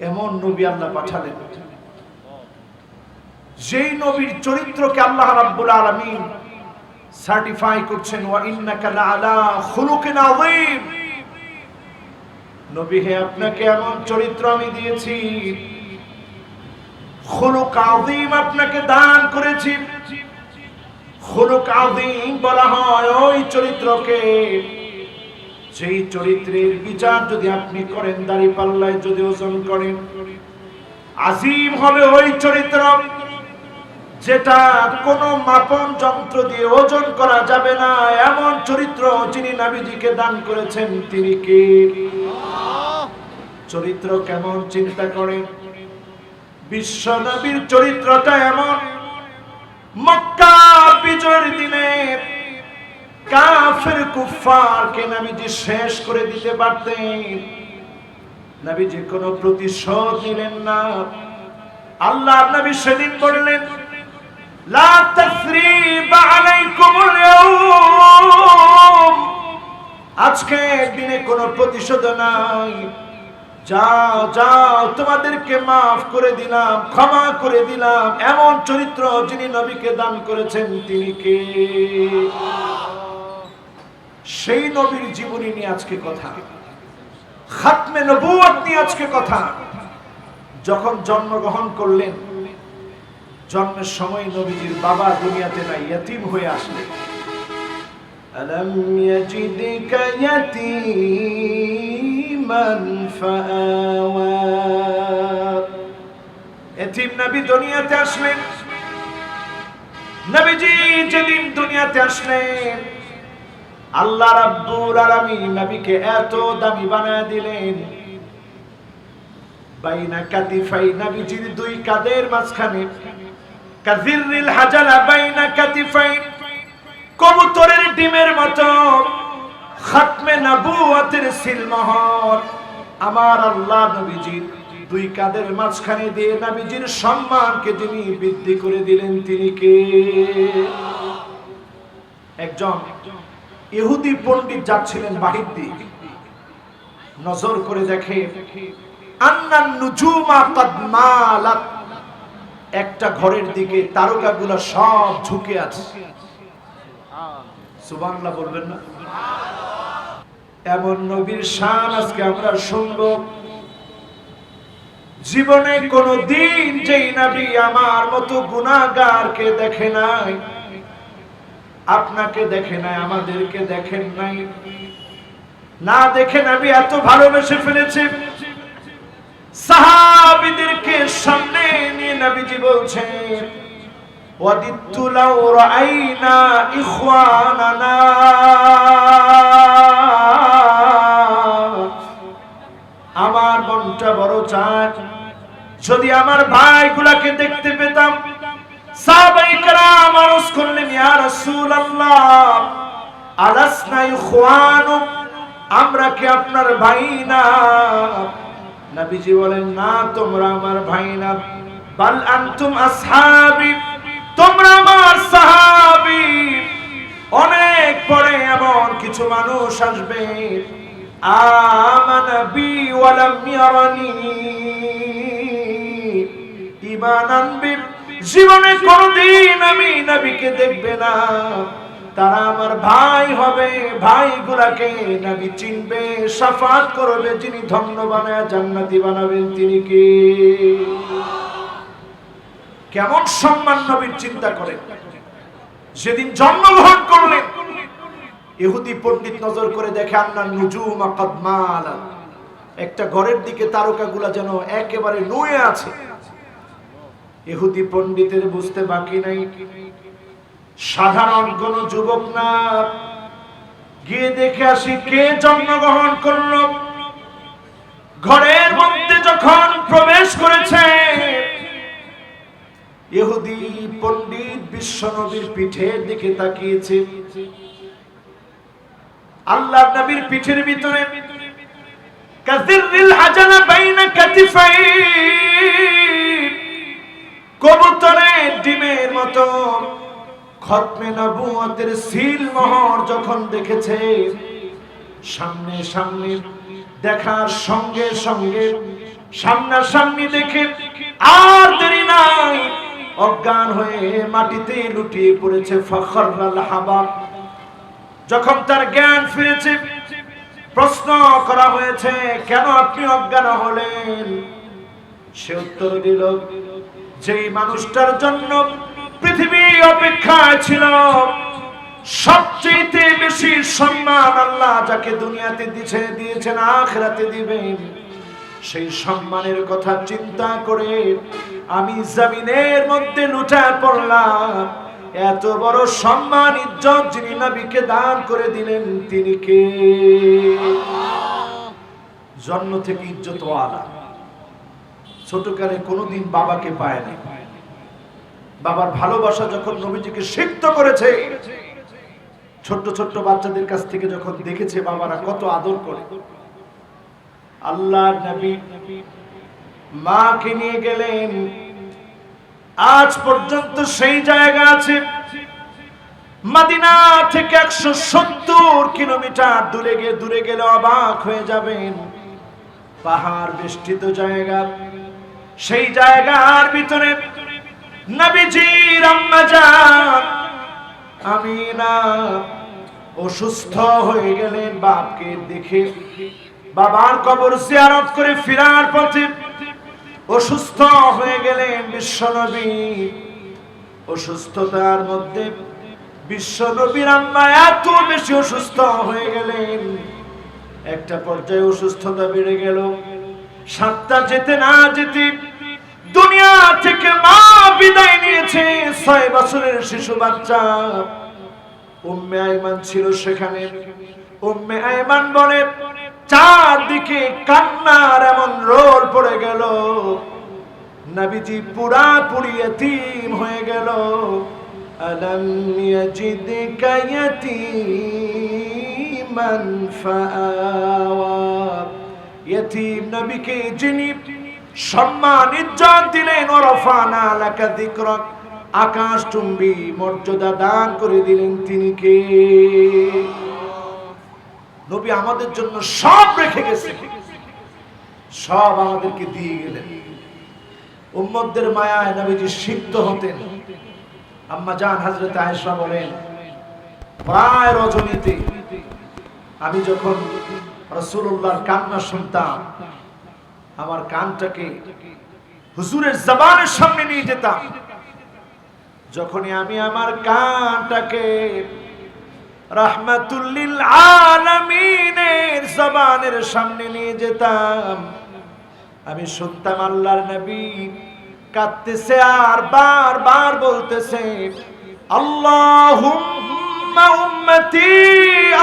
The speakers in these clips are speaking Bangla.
এমন নবী আল্লাহ পাঠালেন, যেই নবীর চরিত্রকে আল্লাহ রাব্বুল আলামিন সার্টিফাই করছেন, ওয়া ইন্নাকা লাআলা খুলুকিন আযীম। নবী হে, আপনাকে এমন চরিত্র আমি দিয়েছি, খুলুক আযীম আপনাকে দান করেছি। খুলুক আযীম বলা হয় ওই চরিত্রকে, যেই চরিত্রের বিচার যদি আপনি করেন, দাঁড়িপাল্লায় যদি ওজন করেন, আযীম হবে ওই চরিত্র যেটা কোনো মাপন যন্ত্র দিয়ে ওজন করা যাবে না। এমন চরিত্র যিনি নবীজিকে দান করেছেন তিনি কে? চরিত্র কেমন চিন্তা করেন। বিশ্ব নবীর চরিত্রটা এমন, মক্কা বিজয়ের দিনে কাফের কুফফারকে নবীজি শেষ করে দিতে পারতেন, নবীজি কোনো প্রতিশোধ নিলেন না। আল্লাহর নবী সেদিন বললেন, লা তাসরিবা আলাইকুমুল ইয়াওম, আজকে দিনে কোনো প্রতিশোধ নাই, যাও যাও তোমাদেরকে মাফ করে দিলাম, ক্ষমা করে দিলাম। এমন চরিত্র যিনি নবীকে দান করেছেন তিনি কে? সেই নবীর জীবনী নিয়ে আজকে কথা, খাতমে নবুয়ত নিয়ে আজকে কথা। যখন জন্মগ্রহণ করলেন, জন্মের সময় নবীজির বাবা দুনিয়াতে নাই, ইয়তীম হয়ে আসলেন। আলাম ইয়াজিদকা ইয়াতীমান ফাআওয়া, ইয়তীম নবী দুনিয়াতে আসলেন। নবীজি যেদিন দুনিয়াতে আসলেন, আল্লাহ রাব্বুল আলামিন নবীকে এত দামি বানায় দিলেন, বাইনা কাতিফাই, নবীজির দুই কাঁধের মাঝখানে, কাযিররিল হাজালা বাইনা কাতিফাই, কবুতরের ডিমের মতো খাতমে নবুয়তের সিলমোহর আমার আল্লাহ নবীজির দুই কাঁধের মাঝখানে দিয়ে নবীজির সম্মানকে যিনি বৃদ্ধি করে দিলেন তিনি কে? একজন ইহুদি পণ্ডিত যাচ্ছিলেন বাহির দিয়ে, নজর করে দেখে আন্নান নুজুমা কাদ মালাত, একটা ঘরের দিকে তারকাগুলো সব ঝুঁকে আছে। সুবহানাল্লাহ বলবেন না? এমন নবীর শান আজকে আমরা শুনব। জীবনে কোনদিন যেই নবী আমার মতো গুনাহগারকে দেখে নাই, আপনাকে দেখে নাই, আমাদেরকে দেখেন নাই, না দেখে নবী এত ভালোবেসে ফেলেছে। সাহাবীদেরকে সামনে নিয়ে নবীজি বলছেন, ওয়াদিতু লাউ রাআইনা ইখওয়ানানা, আমার মনটা বড় চায় যদি আমার ভাইগুলাকে দেখতে পেতাম। সাহাবায়ে কেরাম আরজ করলেন, ইয়া রাসূলুল্লাহ আলাসনা ইখওয়ানু, আমরা কি আপনার ভাই না? নবীজি বলেন, না তোমরা আমার ভাই না, বাল আনতুম আসহাবি, তোমরা আমার সাহাবী। অনেক পরে এমন কিছু মানুষ আসবে, আমানা বি ওয়া লাম ইয়ারানি, ঈমান আনবে, জীবনে কোনদিন আমি নবীকে দেখবে না, তারা আমার ভাই হবে। ভাইগুলাকে নবী চিনবে, শাফাত করবে, যিনি ধন্য বানায় জান্নাতি বানাবেন তিনি কে? কেমন সম্মান নবীর চিন্তা করেন। যেদিন জন্মগ্রহণ করলেন, ইহুদি পণ্ডিত নজর করে দেখে আন্নান নুজুমা কাদ মালাত, একটা ঘরের দিকে তারকাগুলা যেন একেবারে নুয়ে আছে। ইহুদি পণ্ডিতের বুঝতে বাকি নাই, সাধারণ কোন যুবক না, গিয়ে দেখে আসি কে জন্মগ্রহণ করলো। ঘরের মধ্যে যখন প্রবেশ করেছে, ইহুদি পণ্ডিত বিশ্ব নবীর পিঠের দিকে তাকিয়েছে। আল্লাহ নবীর পিঠের ভিতরে কাযিররিল হাজালা বাইনা কাতিফাই, কবুতরের ডিমের মতো খতমে নবুয়তের সিল মোহর যখন দেখেছে, সামনে সামনে দেখার সঙ্গে সঙ্গে সামনাসামনি দেখে আর দেরি নাই, অজ্ঞান হয়ে মাটিতে লুটিয়ে পড়েছে। ফাখরাল হাবা। যখন তার জ্ঞান ফিরেছে, প্রশ্ন করা হয়েছে, কেন আপনি অজ্ঞান হলেন? সে উত্তর দিল, যেই মানুষটার জন্য পৃথিবী অপেক্ষায় ছিল, সবচেয়ে বেশি সম্মান আল্লাহ যাকে দুনিয়াতে দিয়েছেন আখিরাতে দিবেন, সেই সম্মানের কথা চিন্তা করে আমি জমিনের মধ্যে লুটায় পড়লাম। এত বড় সম্মান ইজ্জত যিনি নবীকে দান করে দিলেন, তিনি কে? জন্ম থেকে ইজ্জতওয়ালা। ছোটকালে কোনোদিন বাবাকে পায় না। বাবার ভালোবাসা যখন নবীজিকে সিক্ত করেছে, ছোট্ট ছোট্ট বাচ্চাদের কাছ থেকে যখন দেখেছে বাবারা কত আদর করে, আল্লাহর নবী মাকে নিয়ে গেলেন। আজ পর্যন্ত সেই জায়গা আছে, মদিনা থেকে 170 কিলোমিটার দূরে গেলে অবাক হয়ে যাবেন। পাহাড় বেষ্টিত জায়গা, সেই জায়গার ভিতরে নবীজির আম্মা জান আমিনা অসুস্থ হয়ে গেলেন। বাপকে দেখে, বাবার কবর জিয়ারত করে ফিরার পথে অসুস্থ হয়ে গেলেন বিশ্বনবী। অসুস্থতার মধ্যে বিশ্বনবীর আম্মা এত বেশি অসুস্থ হয়ে গেলেন, একটা পর্যায়ে অসুস্থতা বেড়ে গেল। সাতটা যেতে না যেতে দুনিয়া থেকে মা বিদায় নিয়েছে। 6 বছরের শিশু বাচ্চা উম্মে আইমান ছিল সেখানে। উম্মে আইমান বলে, চারদিকে কান্নার এমন রোল পড়ে গেল, নবীজি পুরাপুরি ইতিম হয়ে গেল। আলাম ইয়াজিদকা ইয়াতীমান ফাআওয়া। ইতিম নবীকে যিনি সম্মান ইজ্জত দিলেন, ওয়ারাফানা লাকা যিকরাক, আকাশ চুম্বি মর্যাদা দান করে দিলেন, তিনি কে? নবী আমাদের জন্য সব রেখে গেছে, সব আমাদেরকে দিয়ে গেলেন। উম্মতদের মায়ায় নবীজি সিদ্ধ হতেন। আম্মা জান হযরত আয়েশা বলেন, প্রায় রজনীতে আমি যখন রাসূলুল্লাহর কান্না শুনতাম, আমার কানটাকে হুজুরের জবানের সামনে নিয়ে যেতাম। যখনই আমি আমার কানটাকে রাহমাতুল লিল আলামিনের জবানের সামনে নিয়ে যেতাম, আমি শুনতাম আল্লাহর নবী কাঁদতেছে আর বারবার বলতেছে, আল্লাহুম্মা উম্মতি,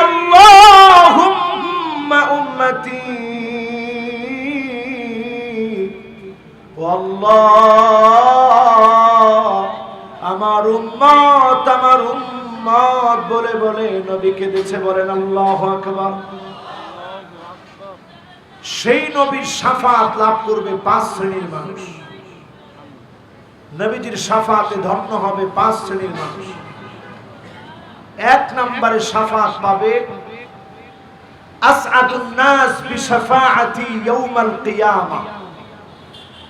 আল্লাহুম্মা উম্মতি, ও আল্লাহ আমার উম্মত, আমার উম্মত বলে বলে নবী কেঁদেছে। বলেন আল্লাহু আকবার। সেই নবীর শাফাত লাভ করবে 5 শ্রেণীর মানুষ। নবীজির শাফাতে ধন্য হবে 5 শ্রেণীর মানুষ। 1 নম্বরে শাফাত পাবে আসআদুন নাস বিশাফাআতি ইয়াউমাল কিয়ামা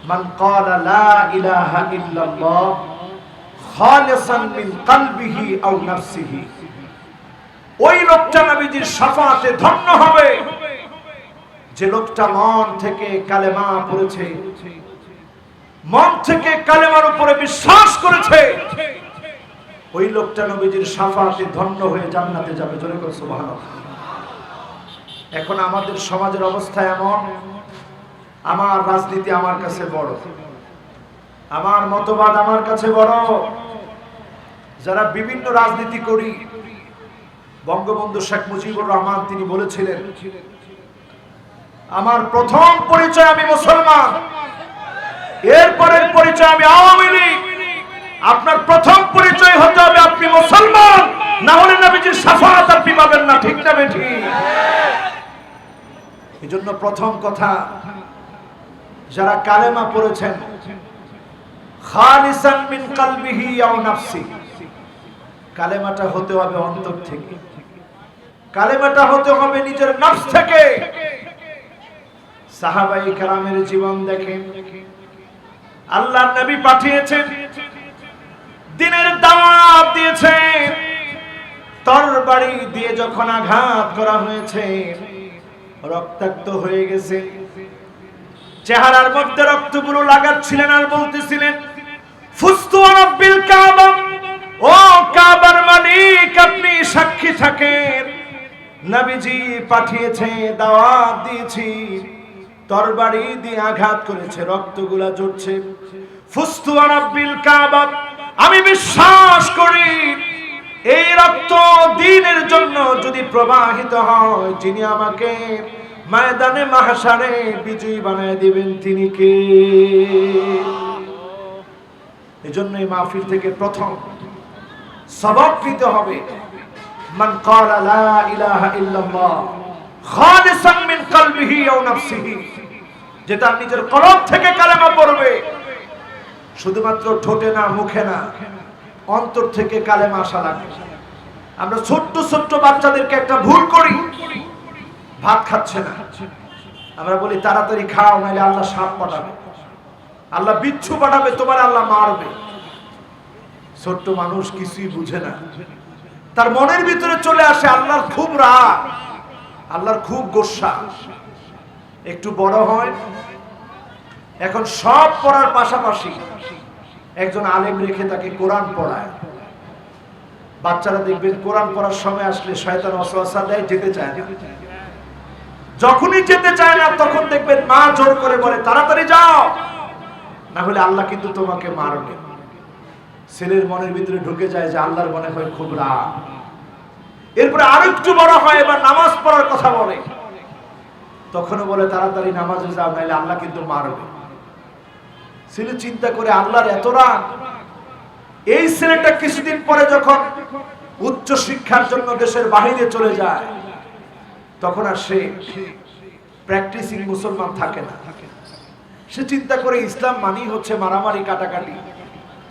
মান ক্বালা লা ইলাহা ইল্লাল্লাহ খালিসান মিন কলবিহি আও নাফসিহি। ওই লোকটা নবীজির শাফাতে ধন্য হবে যে লোকটা মন থেকে কালেমা পড়েছে, মন থেকে কালেমার উপরে বিশ্বাস করেছে। ওই লোকটা নবীজির শাফাতে ধন্য হয়ে জান্নাতে যাবে। জোরে করে সুবহানাল্লাহ। এখন আমাদের সমাজের অবস্থা এমন, আমার রাজনীতি আমার কাছে বড়, আমার মতবাদ আমার কাছে বড়। যারা বিভিন্ন রাজনীতি করি, বঙ্গবন্ধু শেখ মুজিবুর রহমান তিনি বলেছিলেন, আমার প্রথম পরিচয় আমি মুসলমান, এরপরের পরিচয় আমি আওয়ামী লীগ। আপনার প্রথম পরিচয় হতে হবে আপনি মুসলমান, না হলে নবীজির শাফাত আপনি পাবেন না। ঠিক না বেঠি? এজন্য প্রথম কথা, যারা কালেমা পড়েছেন, খালিসান মিন কলবিহি আও নাফসি, কালেমাটা হতে হবে অন্তর থেকে, কালেমাটা হতে হবে নিজের নফস থেকে। সাহাবায়ে কেরামের জীবন দেখেন। আল্লাহর নবী পাঠিয়েছেন, দ্বীনের দাওয়াত দিয়েছেন, তরবারি দিয়ে যখন আঘাত করা হয়েছে রক্তাক্ত হয়ে গেছে, চেহারার মধ্যে রক্তগুলো লাগাচ্ছিলেন আর বলতেছিলেন, ফুস্তু রাব্বিল কাবা, ও কাবার মালিক আপনি সাক্ষী থাকেন, নবীজি পাঠিয়েছে, দাওয়াত দিয়েছি, তরবারি দিয়ে আঘাত করেছে, রক্তগুলা ঝরছে। ফুস্তু রাব্বিল কাবা, আমি বিশ্বাস করি এই রক্ত দ্বীনের জন্য যদি প্রবাহিত হয়, যিনি আমাকে ময়দানে মাহশারে বিজয়ী বানায় দিবেন তিনি কে? এজন্য এই মাহফিল থেকে প্রথম সবক নিতে হবে, মান ক্বালা লা ইলাহা ইল্লাল্লাহ খালিসান মিন কলবিহি আও নাফসিহি, যে তার নিজের কলব থেকে কালেমা পড়বে, শুধুমাত্র ঠোঁটে না, মুখে না, অন্তর থেকে কালেমা আসা লাগবে। আমরা ছোট্ট ছোট্ট বাচ্চাদেরকে একটা ভুল করি, ভাত খাচ্ছে না, আমরা বলি তাড়াতাড়ি খাও নাহলে আল্লাহ সাপ পাঠাবে, আল্লাহ বিচ্ছু পাঠাবে, তোমার আল্লাহ মারবে। ছোট্ট মানুষ কিছুই বুঝে না, তার মনের ভিতরে চলে আসে আল্লাহর খুব রাগ, আল্লাহর খুব গোসা। একটু বড় হয়, এখন সব পড়ার পাশাপাশি একজন আলেম রেখে তাকে কোরআন পড়ায়। বাচ্চারা দেখবেন কোরআন পড়ার সময় আসলে শয়তান ওয়াসওয়াসা দেয়, যেতে চায় না। যখনই যেতে চায় না তখন দেখবেন মা জোর করে বলে তাড়াতাড়ি যাও, না হলে আল্লাহ কিন্তু তোমাকে মারবে। ছেলের মনের ভিতরে ঢুকে যায় যে আল্লাহর মনে হয় খুব রাগ। এরপরে আরো একটু বড় হয়, এবার নামাজ পড়ার কথা বলে, তখনও বলে তাড়াতাড়ি নামাজে যাও নাহলে আল্লাহ কিন্তু মারবে। ছেলে চিন্তা করে আল্লাহর এত রাগ। এই ছেলেটা কিছুদিন পরে যখন উচ্চ শিক্ষার জন্য দেশের বাইরে চলে যায়, তখন আর সে প্র্যাকটিসিং মুসলমান থাকে না। সে চিন্তা করে ইসলাম মানি হচ্ছে মারামারি, কাটাকাটি।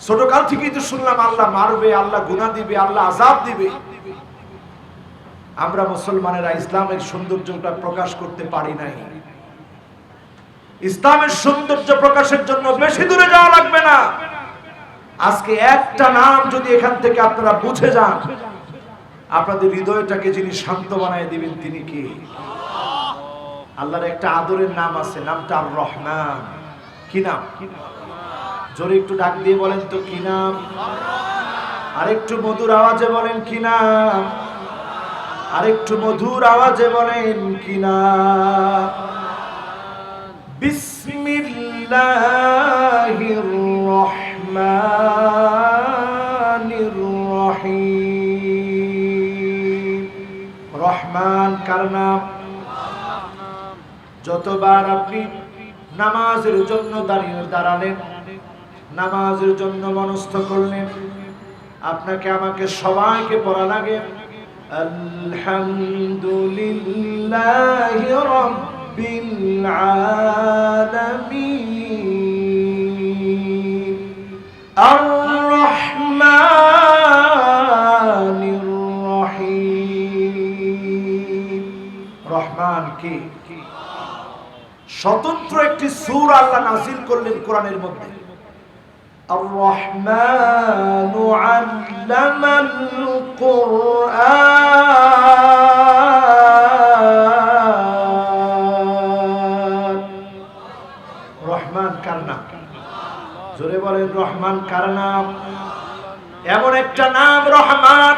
ছোটকাল থেকেই তো শুনলাম আল্লাহ মারবে, আল্লাহ গুনাহ দিবে, আল্লাহ আযাব দিবে। আমরা মুসলমানেরা ইসলামের সৌন্দর্যটা প্রকাশ করতে পারি নাই। ইসলামের সৌন্দর্য প্রকাশের জন্য বেশি দূরে যাওয়া লাগবে না। আজকে একটা নাম যদি এখান থেকে আপনারা বুঝে যান, আপনাদের হৃদয়টাকে যিনি শান্ত বানায় দিবেন তিনি কে? আল্লাহর একটা আদরের নাম আছে, নামটা আর রহমান। কি নাম? জোরে একটু ডাক দিয়ে বলেন তো কি নাম? আরেকটু মধুর আওয়াজে বলেন কি নাম? আরেকটু মধুর আওয়াজে বলেন কি নাম? বিসমিল্লাহির রহমানির রহিম। রহমান কার নাম? যতবার আপনি নামাজের জন্য দাঁড়ালেন, নামাজের জন্য মনস্থ করলেন, আপনাকে আমাকে সবাইকে পড়া লাগে আলহামদুলিল্লাহি রাব্বিল আলামিন আর রহমানির রহিম। রহমান কি? স্বতন্ত্র একটি সূরা আল্লাহ নাযিল করলেন কোরআনের মধ্যে। আর-রহমানু আল্লামাল কুরআন। রহমান কার নাম? জোরে বলেন রহমান কার নাম? এমন একটা নাম রহমান,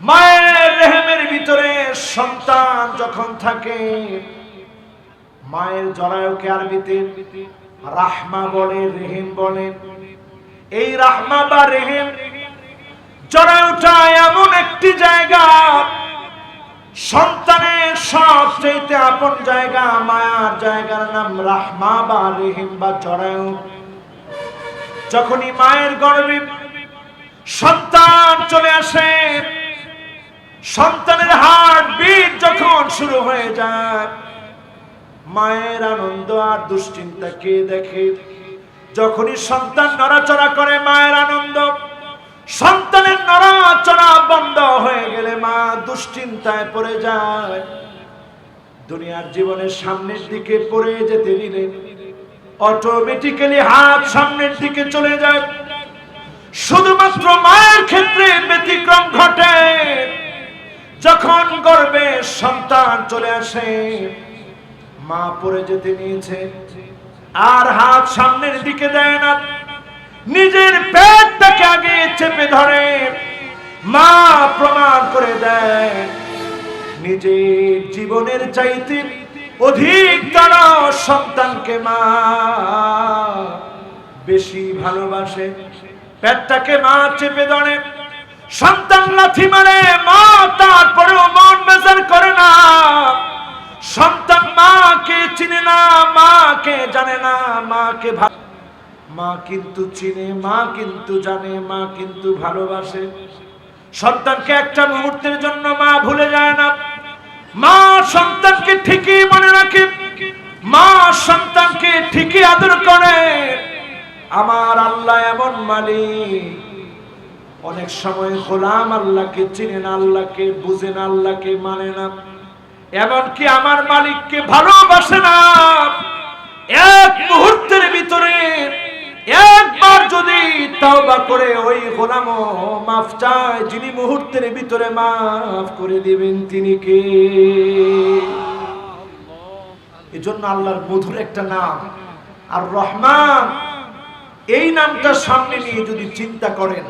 মায়ের রেহেমের ভিতরে সন্তান যখন থাকে, মায়ের জরায়ুকে আরবিতে রাহমা বলে, রেহেম বলে। এই রাহমা বা রেহেম জরায়ুটা এমন একটি জায়গা, সন্তানের সবচেয়ে আপন জায়গা, মায়ার জায়গার নাম রাহমা বা রেহেম বা জরায়ু। যখনই মায়ের গর্ভে সন্তান চলে আসে, সন্তানের হার্ট বিট যখন শুরু হয়ে যায়, মায়ের আনন্দ আর দুশ্চিন্তা কে দেখে? যখনই সন্তান নড়াচড়া করে মায়ের আনন্দ, সন্তানের নড়াচড়া বন্ধ হয়ে গেলে মা দুশ্চিন্তায় পড়ে যায়। দুনিয়ার জীবনের সামনের দিকে পড়ে যেতে নিলে অটোমেটিক্যালি হাত সামনের দিকে চলে যায়। শুধুমাত্র মায়ের ক্ষেত্রে ব্যতিক্রম ঘটে। যখন গর্ভে সন্তান চলে আসে, মা পড়ে যেতে নিয়েছে আর হাত সামনের দিকে দেয় না, নিজের পেটটাকে আগে চেপে ধরে মা প্রমাণ করে দেয় নিজের জীবনের চাইতে অধিক তারা সন্তানকে মা বেশি ভালোবাসে। পেটটাকে মা চেপে ধরে, সন্তান লাথি মারে, মা তারপরেও মন বেজার করে না। সন্তান মাকে চিনে না, মাকে জানে না, মাকে মা কিন্তু চিনে, মা কিন্তু জানে, মা কিন্তু ভালোবাসে। সন্তানকে একটা মুহূর্তের জন্য মা ভুলে যায় না। মা সন্তানকে ঠিকই মনে রাখে, মা সন্তানকে ঠিকই আদর করে। আমার আল্লাহ এমন মালিক, অনেক সময় গোলাম আল্লাহকে চিনে না, আল্লাহকে বুঝে না, আল্লাহকে মানে না, এমনকি আমার মালিককে ভালোবাসে না। এক মুহূর্তের ভিতরে একবার যদি তওবা করে ওই গোলামও মাফ চায়, যিনি মুহূর্তের ভিতরে মাফ করে দিবেন তিনি কে? এজন্য আল্লাহর মধুর একটা নাম আর রহমান, এই নামটা সামনে নিয়ে যদি চিন্তা করেন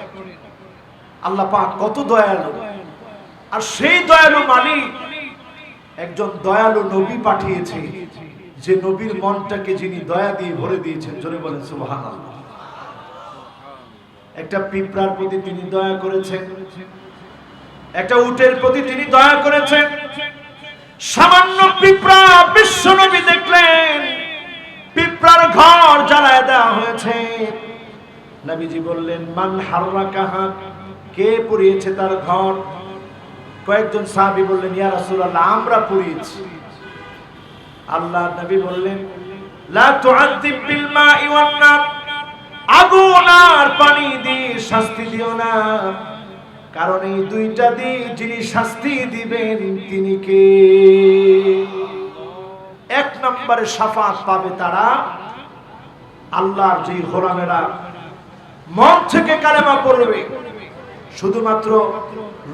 আল্লাহ পাক কত দয়ালু। আর সেই দয়ালু মালিক একজন দয়ালু নবী পাঠিয়েছে, যে নবীর মনটাকে যিনি দয়া দিয়ে ভরে দিয়েছেন, জোরে বলেন সুবহানাল্লাহ। একটা পিঁপড়ার প্রতি তিনি দয়া করেছেন, একটা উটের প্রতি তিনি দয়া করেছেন। সামান্য পিঁপড়া বিশ্ব নবী দেখলেন পিঁপড়ার ঘর জ্বালায় দেওয়া হয়েছে। নবীজি বললেন মান হাররাকাহা, কে পুড়িয়েছে তার ঘর? কয়েকজন সাহাবী বললেন ইয়া রাসূলুল্লাহ, আমরা পুড়িয়েছি। আল্লাহ নবী বললেন লা তুআযিব বিল মাই ওয়ান নার, আগুন আর পানি দিয়ে শাস্তি দিও না, কারণ এই দুইটা দিয়ে যিনি শাস্তি দিবেন তিনি কে? এক নম্বরে শাফাত পাবে তারা, আল্লাহর যে গোলামেরা মন থেকে কালেমা পড়বে, শুধুমাত্র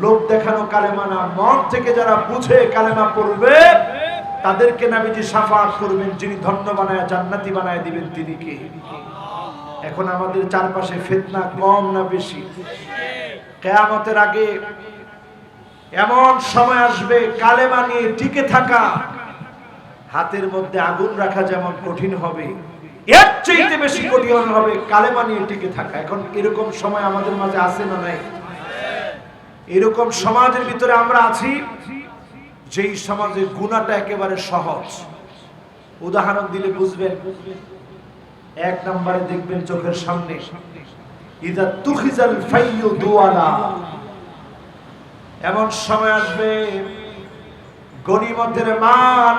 লোক দেখানো কালেমা না, মন থেকে যারা বুঝে কালেমা পড়বে তাদেরকে নবীজি শাফাত করবেন, যিনি ধন্য বানায় জান্নাতি বানায় দিবেন তিনি কে? এখন আমাদের চারপাশে ফিতনা কম না বেশি? কিয়ামতের আগে এমন সময় আসবে কালেমা নিয়ে টিকে থাকা হাতের মধ্যে আগুন রাখা যেমন কঠিন হবে, এর চেয়ে বেশি কঠিন হবে কালেমা নিয়ে টিকে থাকা। এখন এরকম সময় আমাদের মাঝে আছে না নাই? এরকম সমাজের ভিতরে আমরা আছি যেই সমাজে গুনাহটা একেবারে সহজ। উদাহরণ দিলে বুঝবেন। এক নম্বরে দেখবেন চোখের সামনে ইদা তুখিজাল ফাইয়ু দুয়ালা, এমন সময় আসবে গনিমতের মাল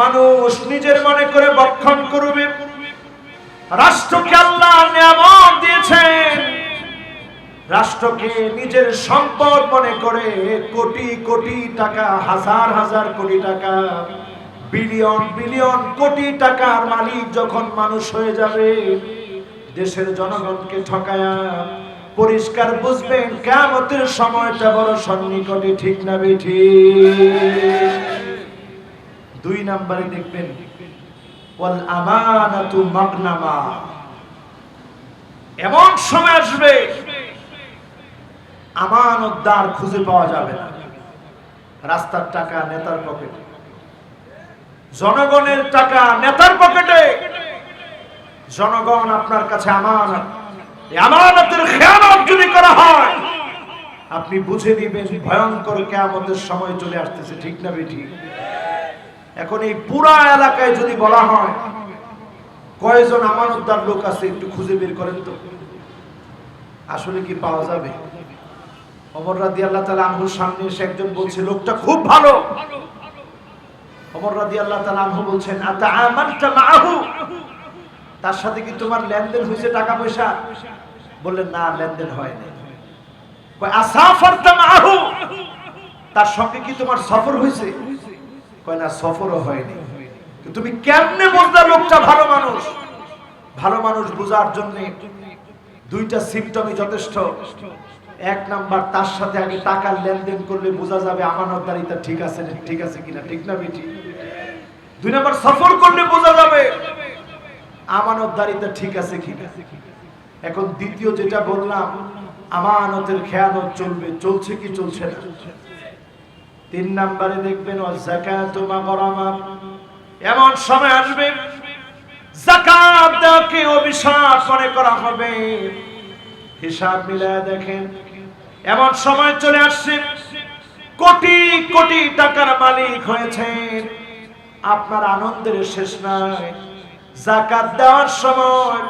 মানুষ নিজের মনে করে ভক্ষণ করবে। রাষ্ট্রকে আল্লাহ নিয়ামত দিয়েছেন, রাষ্ট্রকে নিজের সম্পদ মনে করে কোটি কোটি টাকা, হাজার হাজার কোটি টাকা, বিলিয়ন বিলিয়ন কোটি টাকার মালিক যখন মানুষ হয়ে যাবে, দেশের জনগণকে ঠকায়া পরিষ্কার বুঝবেন কিয়ামতের সময়টা বড় সন্নিকটে, ঠিক না বেঠিক? দুই নম্বরে দেখবেন ওয়াল আমানাতু মাগনামা, এমন সময় আসবে আমানতদার খুঁজে পাওয়া যাবে না। রাস্তার টাকা নেতার পকেটে, জনগণের টাকা নেতার পকেটে, জনগণ আপনার কাছে আমানত। এই আমানতের খেয়ানত যদি করা হয় আপনি বুঝে নিবেন ভয়ঙ্কর কিয়ামতের সময় চলে আসতেছে, ঠিক না বেঠিক? এখন এই পুরা এলাকায় যদি বলা হয় কয়জন আমানতদার লোক আছে একটু খুঁজে বের করেন তো, আসলে কি পাওয়া যাবে? ওমর রাদিয়াল্লাহু তাআলা আনহুর সামনে এসে একজন বলছে লোকটা খুব ভালো। ওমর রাদিয়াল্লাহু তাআলা আনহু বলছেন আতাআমালতা মাআহু, তার সাথে কি তোমার লেনদেন হয়েছে টাকা পয়সা? বললেন না, লেনদেন হয়নি। কয় আসাফারতা মাআহু, তার সঙ্গে কি তোমার সফর হয়েছে? কয় না সফরও হয়নি। তুমি কেমনে বুঝলা লোকটা ভালো মানুষ? ভালো মানুষ বোঝার জন্য দুইটা সিম্পটমই যথেষ্ট। এক নাম্বার, তার সাথে আগে টাকার লেনদেন করলে বোঝা যাবে আমানতদারিতা ঠিক আছে কিনা, ঠিক না বেটি? দুই নাম্বার, সফর করলে বোঝা যাবে আমানতদারিতা ঠিক আছে কিনা। এখন দ্বিতীয় যেটা বললাম, আমানতের খেয়ানত চলছে কি চলছে না। 3 নম্বরে দেখবেন যাকাতু মাগরামা, এমন সময় আসবে যাকাত দেওয়াকে অভিশাপ মনে করা হবে। হিসাব মিলায় দেখেন, এমন সময় চলে আসছে কোটি কোটি টাকার মালিক হয়েছেন, আপনার আনন্দের শেষ নাই। যাকাত দেওয়ার সময়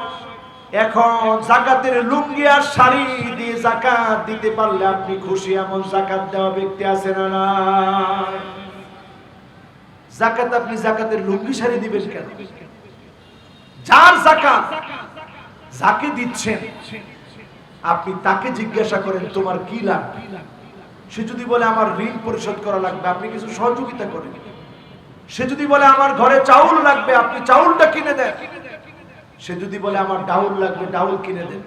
এখন যাকাতের লুঙ্গি আর শাড়ি দিয়ে যাকাত দিতে পারলে আপনি খুশি, এমন যাকাত দেওয়া ব্যক্তি আছে না না? যাকাত আপনি যাকাতের লুঙ্গি শাড়ি দিবেন কেন? যার যাকাত, যাকে দিচ্ছেন আপনি তাকে জিজ্ঞাসা করেন তোমার কি লাগবে। সে যদি বলে আমার ঋণ পরিশোধ করা লাগবে, আপনি কিছু সহযোগিতা করেন। সে যদি বলে আমার ঘরে চাউল লাগবে, আপনি চাউলটা কিনে দেন। সে যদি বলে আমার ডাউল লাগবে, ডাউল কিনে দেন।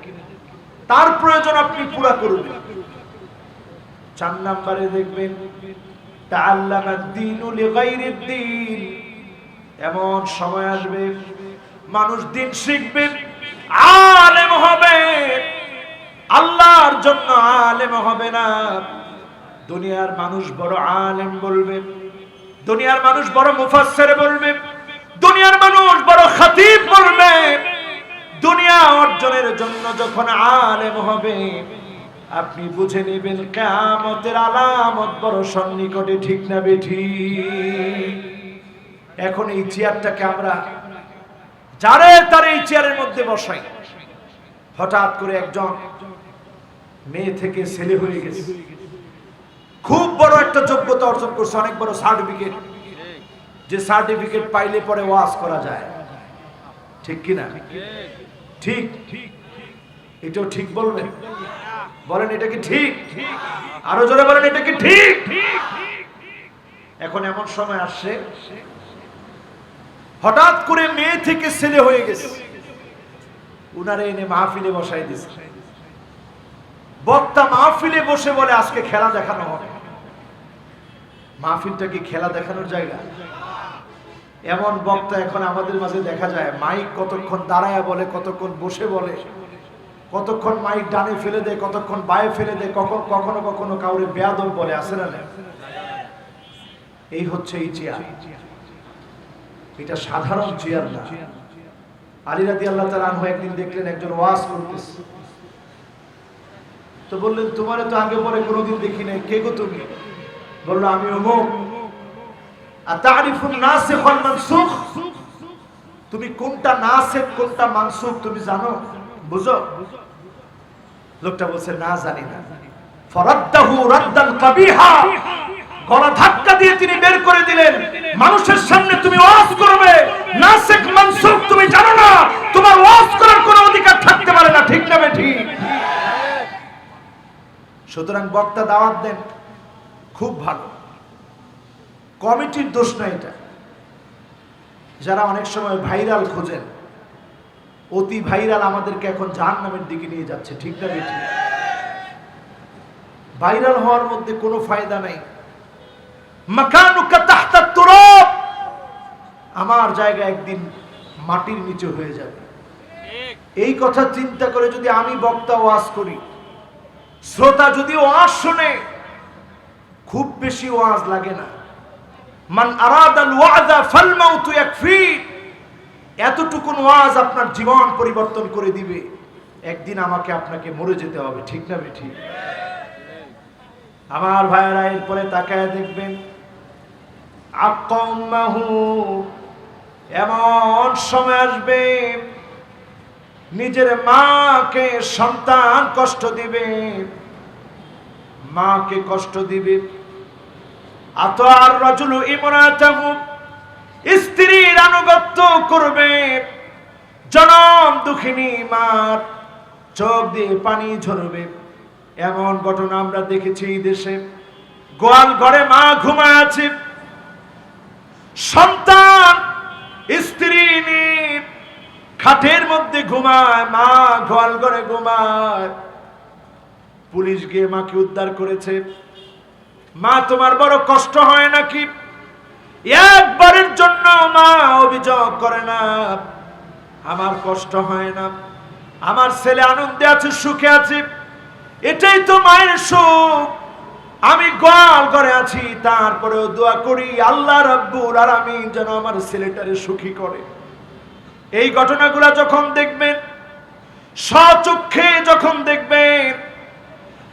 তার প্রয়োজন আপনি পুরা করবেন। 4 নম্বরে দেখবেন তাআল্লামাদ দীনু লিগাইরিদ দীন, এমন সময় আসবে মানুষ দিন শিখবে, আলেম হবে, আল্লাহর জন্য আলেম হবে না। দুনিয়ার মানুষ বড় আলেম বলবে, দুনিয়ার মানুষ বড় মুফাসসির বলবে, দুনিয়ার মানুষ বড় খতিব বলবে। দুনিয়া অর্জনের জন্য যখন আলেম হবে, আপনি বুঝে নেবেন কিয়ামতের আলামত বড় সন্নিকটে, ঠিক না বেঠি? এখন এই চেয়ারটাকে আমরা যারে তার এই চেয়ারের মধ্যে বসাই। হঠাৎ করে একজন মেয়ে থেকে ছেলে হয়ে গেছে, খুব বড় একটা যোগ্যতা অর্জন করছে, অনেক বড় সার্টিফিকেট, যে সার্টিফিকেট পাইলে পরে ওয়াজ করা যায়, ঠিক কিনা? ঠিক, এটাও ঠিক বলবেন? বলেন এটা কি ঠিক? আরো জোরে বলেন এটা কি ঠিক? এখন এমন সময় আসছে হঠাৎ করে মেয়ে থেকে ছেলে হয়ে গেছে, উনারে এনে মাহফিলে বসাই দিয়েছে। বক্তা মাহফিলে বসে বলে আজকে খেলা দেখানো হবে। মাহফিলটা কি খেলা দেখানোর জায়গা? এমন বক্তা এখন আমাদের মাঝে দেখা যায়, মাইক কতক্ষণ দাঁড়ায় বলে, কতক্ষণ বসে বলে, কতক্ষণ মাইক ডানে ফেলে দেয়, কতক্ষণ বায়ে ফেলে দেয়, কখনো কখনো কাউরে বেয়াদব বলে, আছে না? এই হচ্ছে এই চেয়ার। এটা সাধারণ চেয়ার না। আলী রাদিয়াল্লাহু তাআলা আনহু একদিন দেখলেন একজন ওয়াজ করতেছে, তো বললেন তোমারে তো আগে পরে কোনোদিন দেখি নাই, কে গো তুমি? বলল আমি অমুক। আতারিফুন নাসিখ ওয়াল মানসুখ, তুমি কোনটা নাসিখ কোনটা মানসুখ তুমি জানো, বুঝো? লোকটা বলছে না জানি না। ফারাদ্দাহু রাদ্দান কাবিহা, গলা ধাক্কা দিয়ে তিনি বের করে দিলেন। মানুষের সামনে তুমি ওয়াজ করবে, নাসিখ মানসুখ তুমি জানো না, তোমার ওয়াজ করার কোনো অধিকার থাকতে পারে না, ঠিক না বেঠি? সুতরাং বক্তা দাওয়াত দেন, খুব ভালো, কমিটির দোষ না এটা। যারা অনেক সময় ভাইরাল খোঁজেন, অতি ভাইরাল আমাদেরকে এখন জাহান্নামের দিকে নিয়ে যাচ্ছে, ঠিক না বেঠি? ভাইরাল হওয়ার মধ্যে কোনো ফায়দা নাই। মাকানুকা তাহতা তুরাব, আমার জায়গা একদিন মাটির নিচে হয়ে যাবে। এই কথা চিন্তা করে যদি আমি বক্তা ওয়াজ করি, শ্রোতা যদি ওয়াজ শুনে, খুব বেশি ওয়াজ লাগে না। মান আরাদাল ওয়াজা ফাল মাউতু ইয়াকফি, এতটুকুন ওয়াজ আপনার জীবন পরিবর্তন করে দিবে। একদিন আমাকে আপনাকে মরে যেতে হবে, ঠিক না বেঠি? আমার ভাইয়েরা, এরপরে তাকায় দেখবেন আকাম্মাহু, এমন সময় আসবে নিজের মাকে সন্তান কষ্ট দিবে, মাকে কষ্ট দিবে। আতার রাজুলু ইমরাতাহু, স্ত্রীর আনুগত্য করবে। জনম দুঃখিনী মার চোখ দিয়ে পানি ঝরবে। এমন ঘটনা আমরা দেখেছি এই দেশে। গোয়াল ঘরে মা ঘুমায় আছে, সন্তান স্ত্রী নিয়ে খাটের মধ্যে ঘুমায়, মা গোয়াল ঘরে ঘুমায়। পুলিশ গিয়ে মাকে উদ্ধার করেছে। মা, তোমার বড় কষ্ট হয় নাকি? একবারের জন্য মা অভিযোগ করে না, আমার কষ্ট হয় না, আমার ছেলে আনন্দে আছে, সুখে আছে, এটাই তো মায়ের সুখ। আমি গোয়াল ঘরে আছি, তারপরেও দোয়া করি আল্লাহ রাব্বুল আলামিন যেন আমার ছেলেটারে সুখী করে। এই ঘটনাগুলো যখন দেখবেন, স্বচক্ষে যখন দেখবেন,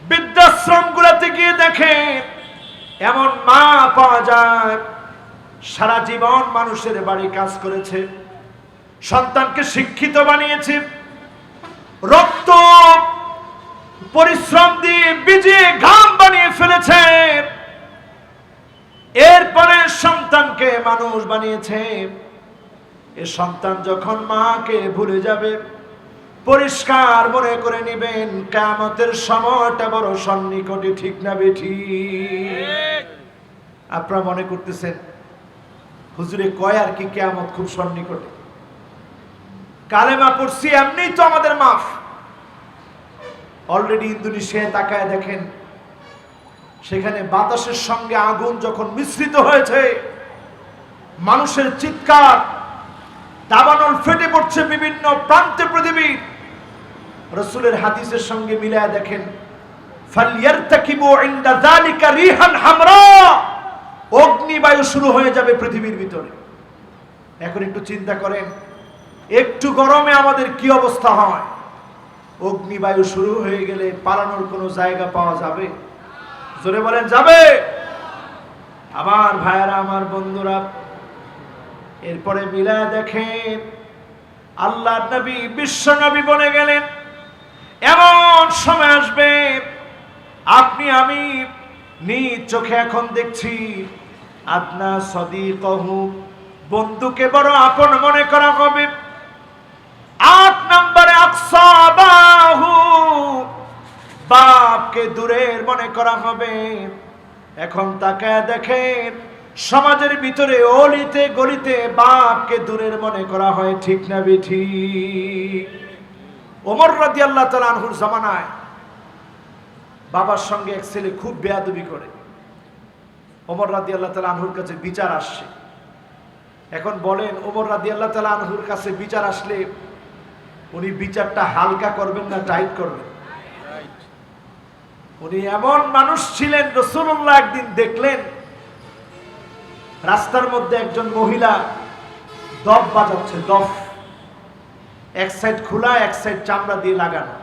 বৃদ্ধাশ্রমগুলোতে গিয়ে দেখেন এমন মা পাওয়া যায় সারা জীবন মানুষের বাড়ি কাজ করেছে, সন্তানকে শিক্ষিত বানিয়েছে, রক্ত পরিশ্রম দিয়ে ভিজিয়ে ঘাম বানিয়ে ফেলেছে, এরপরে সন্তানকে মানুষ বানিয়েছে। এ সন্তান যখন মাকে ভুলে যাবে, পরিষ্কার মনে করে নেবেন কিয়ামতের সময়টা বড় সন্নিকটে, ঠিক না বেঠিক? আপনারা মনে করতেছেন হুজুরে কয় আর কি কিয়ামত খুব সন্নিকটে? কালেমা পড়ছি এমনিই তো আমাদের মাফ। অলরেডি ইন্দোনেশিয়ায় তাকায় দেখেন, সেখানে বাতাসের সঙ্গে আগুন যখন মিশ্রিত হয়েছে, মানুষের চিৎকার, দাবানল ফেটে পড়ছে বিভিন্ন প্রান্তে পৃথিবীর। রাসূলের হাদিসের সঙ্গে মিলায় দেখেন, ফালইয়ারতাকিবু ইনদা যালিকা রিহান হামরা, অগ্নিবায়ু শুরু হয়ে যাবে পৃথিবীর ভিতরে। এখন একটু চিন্তা করেন, একটু গরমে আমাদের কি অবস্থা হয়? অগ্নিবায়ু শুরু হয়ে গেলে পালানোর কোনো জায়গা পাওয়া যাবে? জোরে বলেন, যাবে? আমার ভাইয়েরা, আমার বন্ধুরা, এরপরে মিলায় দেখেন আল্লাহর নবী, বিশ্ব নবী বলে গেলেন এমন সময় আসবে, আপনি আমি নিজ চোখে এখন দেখছি, আদনা সদিকহু, বন্ধুকে বড় আপন মনে করা হবে। 8 নম্বরে আকসাবাহু, বাপকে দূরের মনে করা হবে। এখন তাকায় দেখেন সমাজের ভিতরে অলিতে গলিতে বাপকে দূরের মনে করা হয়, ঠিক না বেঠিক? ওমর রাদিয়াল্লাহু তাআলা আনহুর জামানায় বাবার সঙ্গে এক ছেলে খুব বেয়াদবি করে। ওমর রাদিয়াল্লাহু তাআলা আনহুর কাছে বিচার আসছে। এখন বলেন, ওমর রাদিয়াল্লাহু তাআলা আনহুর কাছে বিচার আসলে উনি বিচারটা হালকা করবেন না টাইট করবেন? উনি এমন মানুষ ছিলেন, রাসূলুল্লাহ একদিন দেখলেন রাস্তার মধ্যে একজন মহিলা দফ বাজাচ্ছে। দফ এক সাইড খোলা, এক সাইড চামড়া দিয়ে লাগানো,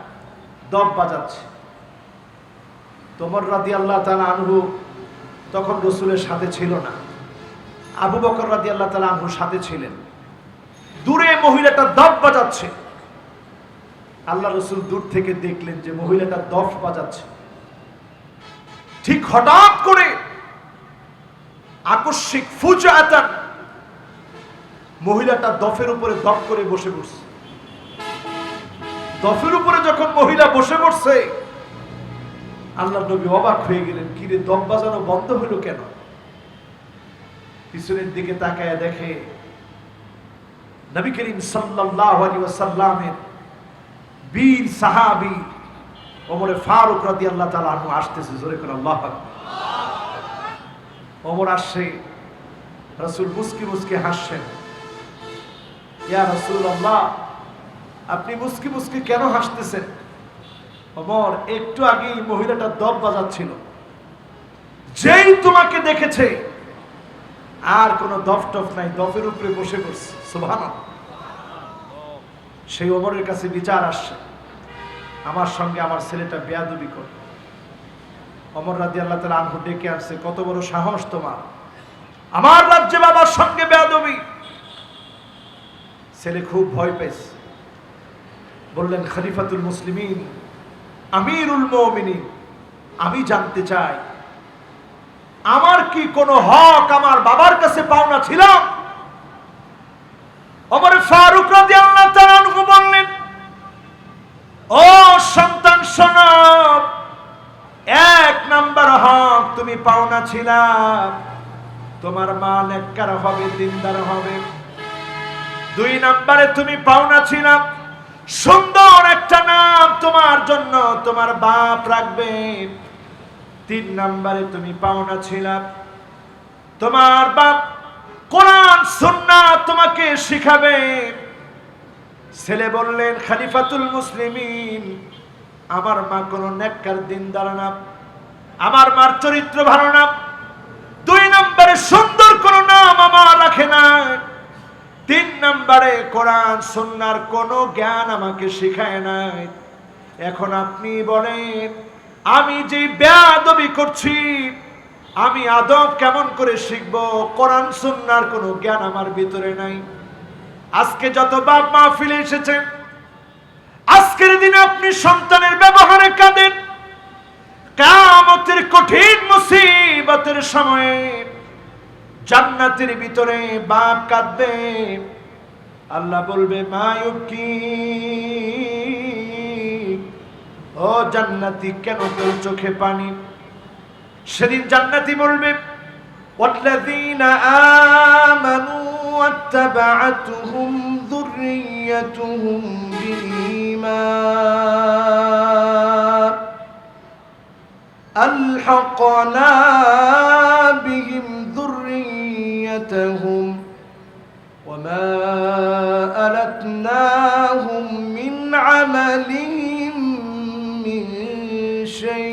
দফ বাজাচ্ছে। ওমর রাদিয়াল্লাহু তাআলা আনহু তখন রাসূলের সাথে ছিল না, আবু বকর রাদিয়াল্লাহু তাআলা আনহুর সাথে ছিলেন। দূরে মহিলাটা দফ বাজাচ্ছে। আল্লাহ রাসূল দূর থেকে দেখলেন যে মহিলাটা দফ বাজাচ্ছে। ঠিক হঠাৎ করে আকস্মিক ফুজাতান মহিলাটা দফের উপরে দপ করে বসে পড়ছে। দফের উপরে যখন মহিলা বসে পড়ছে, আল্লাহর নবী অবাক হয়ে গেলেন, কি রে, দফ বাজানো বন্ধ হলো কেন? পিছনের দিকে তাকায় দেখে নবী করিম সাল্লাল্লাহু আলাইহি ওয়াসাল্লামের বীর সাহাবী ওমর ফারুক রাদিয়াল্লাহু তাআলা আনহু আসতেছে। জোরে করে আল্লাহু আকবার। ওমর আসছে, রাসূল মুস্কি মুস্কি হাসছেন। ইয়া রাসূলুল্লাহ, আপনি মুস্কি মুস্কি কেন হাসতেছেন? ওমর, একটু আগেই মহিলাটা দফ বাজাচ্ছিল, যেই তোমাকে দেখেছে আর কোনো দফ টফ নাই, দফের উপরে বসে পড়ছে। সুবহানাল্লাহ। সেই ওমরের কাছে বিচার আসছে, আমার সঙ্গে আমার ছেলেটা বেয়াদবি করে। ওমর রাদিয়াল্লাহু তাআলা আনহু ডেকে আসছে, কত বড় সাহস তোমার, আমার রাজ্যে বাবার সঙ্গে বেয়াদবি! ছেলে খুব ভয় পেয়েছে। বললেন, খলিফাতুল মুসলিমিন, আমিরুল মুমিনিন, আমি জানতে চাই আমার কি কোনো হক আমার বাবার কাছে পাওনা ছিল? ওমর ফারুক রাদিয়াল্লাহু তাআলা আনহু বললেন, ও সন্তান শোনো, 1 নাম্বার হক তুমি পাওনা ছিলা, তোমার মা নেককার হবে, দিনদার হবে। 2 নম্বরে তুমি পাওনা ছিলাম, সুন্দর একটা নাম তোমার জন্য তোমার বাপ রাখবে। 3 নম্বরে তুমি পাওনা ছিলাম, তোমার বাপ কোরআন সুন্নাহ তোমাকে শিখাবে। ছেলে বললেন, খলিফাতুল মুসলিমিন, আমার মা কোনো নেককার দিনদার না, আমার মার চরিত্র ভালো না। 2 নম্বরে সুন্দর কোন নাম আমার রাখে না। 3 নম্বরে কোরআন সুন্নাহর কোনো জ্ঞান আমাকে শিখায় নাই। এখন আপনি বলেন, আমি যে বেয়াদবি করছি, আমি আদব কেমন করে শিখবো? কোরআন সুন্নাহর কোনো জ্ঞান আমার ভিতরে নাই। আজকে যত বাপ মাহফিলে এসেছেন, আজকের দিনে আপনি সন্তানের ব্যবহারে কাঁদেন। কিয়ামতের কঠিন মুসিবতের সময়ে জান্নাতের ভিতরে বাপ কাঁদবে, আল্লাহ বলবে মায়ুবকি, ও জান্নাতি কেন তোর চোখে পানি? সেদিন জান্নাতি বলবে, ওয়াল্লাযীনা আমানু ওয়াত্তাবা'আতুহুম যুররিয়্যাতুহুম বিঈমান আলহাকনা বিহিম যুররিয়্যাতুহুম ওয়ামা আলাতনাহুম মিন আমালিহিম মিন শাই।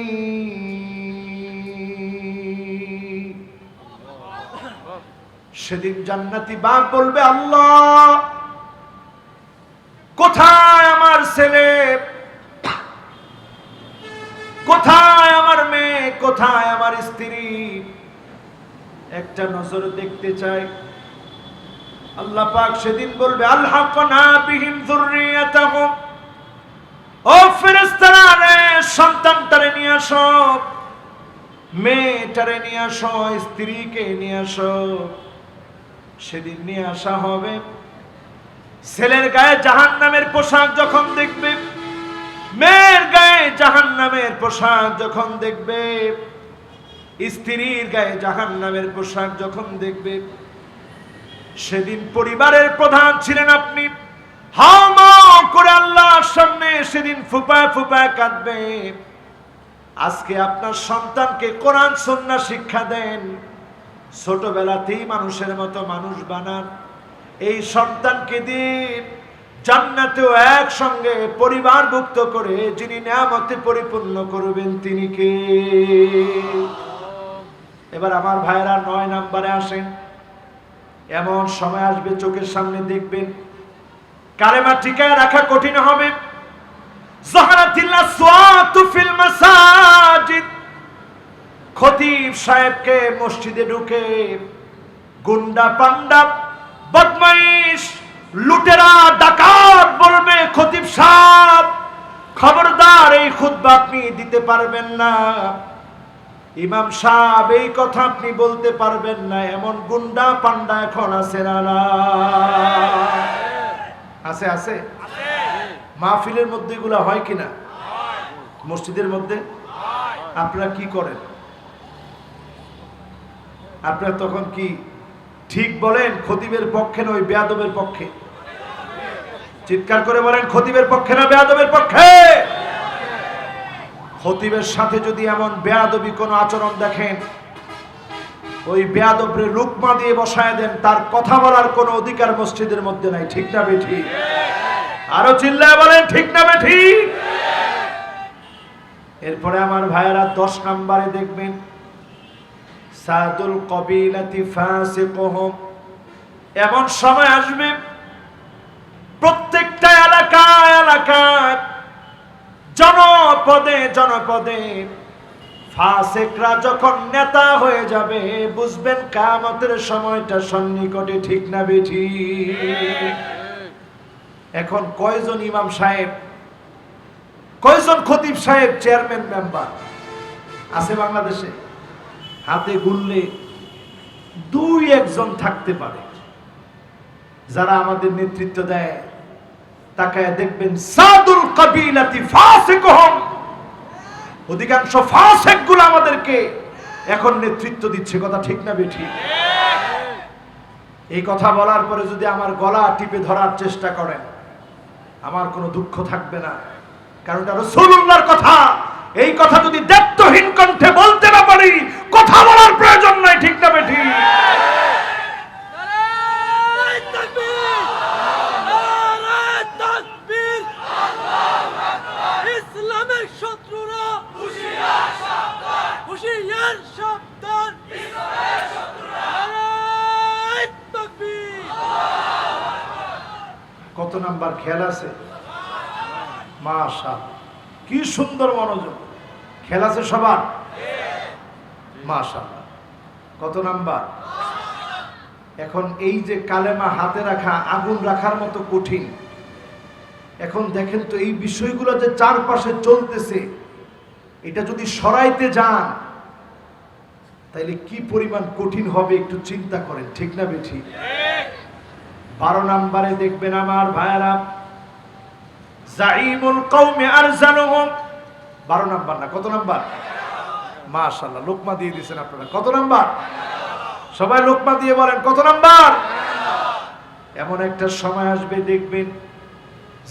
সেদিন জান্নাতি বাপ বলবে, আল্লাহ কোথায় আমার ছেলে, কোথায় আমার মেয়ে, কোথায় আমার স্ত্রী? একটা নজর দেখতে চাই। আল্লাহ পাক সেদিন বলবে, আলহাকনা বিহিম যুররিয়াতাহুম, ও ফেরেশতারা রে, সন্তানটারে নিয়ে আসো, মেয়েটারে নিয়ে আসো, স্ত্রীকে নিয়ে আসো। সেদিন নিয়ে আসা হবে। ছেলের গায়ে জাহান্নামের পোশাক যখন দেখবে, মেয়ের গায়ে জাহান্নামের পোশাক যখন দেখবে, স্ত্রীর গায়ে জাহান্নামের পোশাক যখন দেখবে, সেদিন পরিবারের প্রধান ছিলেন আপনি, হাওমা করে আল্লাহর সামনে সেদিন ফুপায় ফুপায় কাঁদবে। আজকে আপনার সন্তানকে কোরআন সুন্নাহ শিক্ষা দেন, ছোটবেলাতেই মানুষের মতো মানুষ বানান। এই সন্তানকে দিয়ে জান্নাতেও একসঙ্গে পরিবারভুক্ত করে যিনি নিয়ামতে পরিপূর্ণ করবেন তিনি কে? এবার আমার ভাইরা 9 নম্বরে আসেন। এমন সময় আসবে চোখের সামনে দেখবেন কালেমা টিকায় রাখা কঠিন হবে। যাহারাতিল আসওয়াতু ফিল মাসাজিদ, খতিব সাহেবকে মসজিদে ঢুকে গুন্ডা পান্ডা বদমাইশ লুটেরা ডাকাত বলবে, খতিব সাহেব খবরদার, এই খুতবা আপনি দিতে পারবেন না, ইমাম সাহেব এই কথা আপনি বলতে পারবেন না। এমন গুন্ডা পান্ডা এখন আছে না? আছে আছে মাহফিলের মধ্যে এগুলা হয় কিনা? মসজিদের মধ্যে আপনারা কি করেন? আপনারা তখন কি ঠিক বলেন খতিবের পক্ষে না ওই বেয়াদবের পক্ষে? চিৎকার করে বলেন, খতিবের পক্ষে না বেয়াদবের পক্ষে? খতিবের সাথে যদি এমন বেয়াদবি কোনো আচরণ দেখেন, ওই বেয়াদবরে লুকমা দিয়ে বসায় দেন, তার কথা বলার কোনো অধিকার মসজিদের মধ্যে নাই। ঠিক না বেঠি? আরো চিল্লায় বলেন ঠিক না বেঠি? এরপরে আমার ভাইয়েরা 10 নম্বরে দেখবেন, সাদুল কবিলাতি ফাসিকুহুম, এমন সময় আসবে প্রত্যেকটা এলাকায় এলাকায় জনপদে জনপদে ফাসিকরা যখন নেতা হয়ে যাবে, বুঝবেন কিয়ামতের সময়টা সন্নিকটে। ঠিক না বেঠি? এখন কয়জন ইমাম সাহেব, কয়জন খতিব সাহেব, চেয়ারম্যান মেম্বার আছে বাংলাদেশে? হাতে গুনলে 2-1 জন থাকতে পারে যারা আমাদের নেতৃত্ব দেয়। তাকায় দেখবেন সাদুল কবিলাতি ফাসিকুহুম, অধিকাংশ ফাসিক গুলো আমাদেরকে এখন নেতৃত্ব দিচ্ছে। কথা ঠিক না বেঠি? এই কথা বলার পরে যদি আমার গলা টিপে ধরার চেষ্টা করেন, আমার কোনো দুঃখ থাকবে না, কারণ এটা রাসূলুল্লাহর কথা। এই কথা যদি দায়িত্বহীন কণ্ঠে বলতে না পারি, কথা বলার প্রয়োজন নাই, ঠিক না বেঠিক? ইসলামের শত্রুরা হুঁশিয়ার সাবধান, হুঁশিয়ার সাবধান, ইসলামের শত্রুরা নারায়ে তাকবীর। কত নাম্বার খেয়াল আছে? মাশাআল্লাহ, কি সুন্দর মনোযোগ। খেয়াল আছে সবার? মাশাআল্লাহ। কত নাম্বার? এখন এই যে কালেমা হাতে রাখা আগুন রাখার মতো কঠিন। এখন দেখেন তো এই বিষয়গুলো যে চারপাশে চলতেছে, এটা যদি সরাইতে যান তাইলে কি পরিমাণ কঠিন হবে একটু চিন্তা করেন, ঠিক না বেঠিক? 12 নম্বরে দেখবেন আমার ভাইরা, জাইমুল কওমে আরজালুহুম। 12 নাম্বার না, কত নাম্বার? মাশাআল্লাহ, লোকমা দিয়ে দিয়েছেন আপনারা। কত নাম্বার? সবাই লোকমা দিয়ে বলেন কত নাম্বার? এমন একটা সময় আসবে দেখবেন,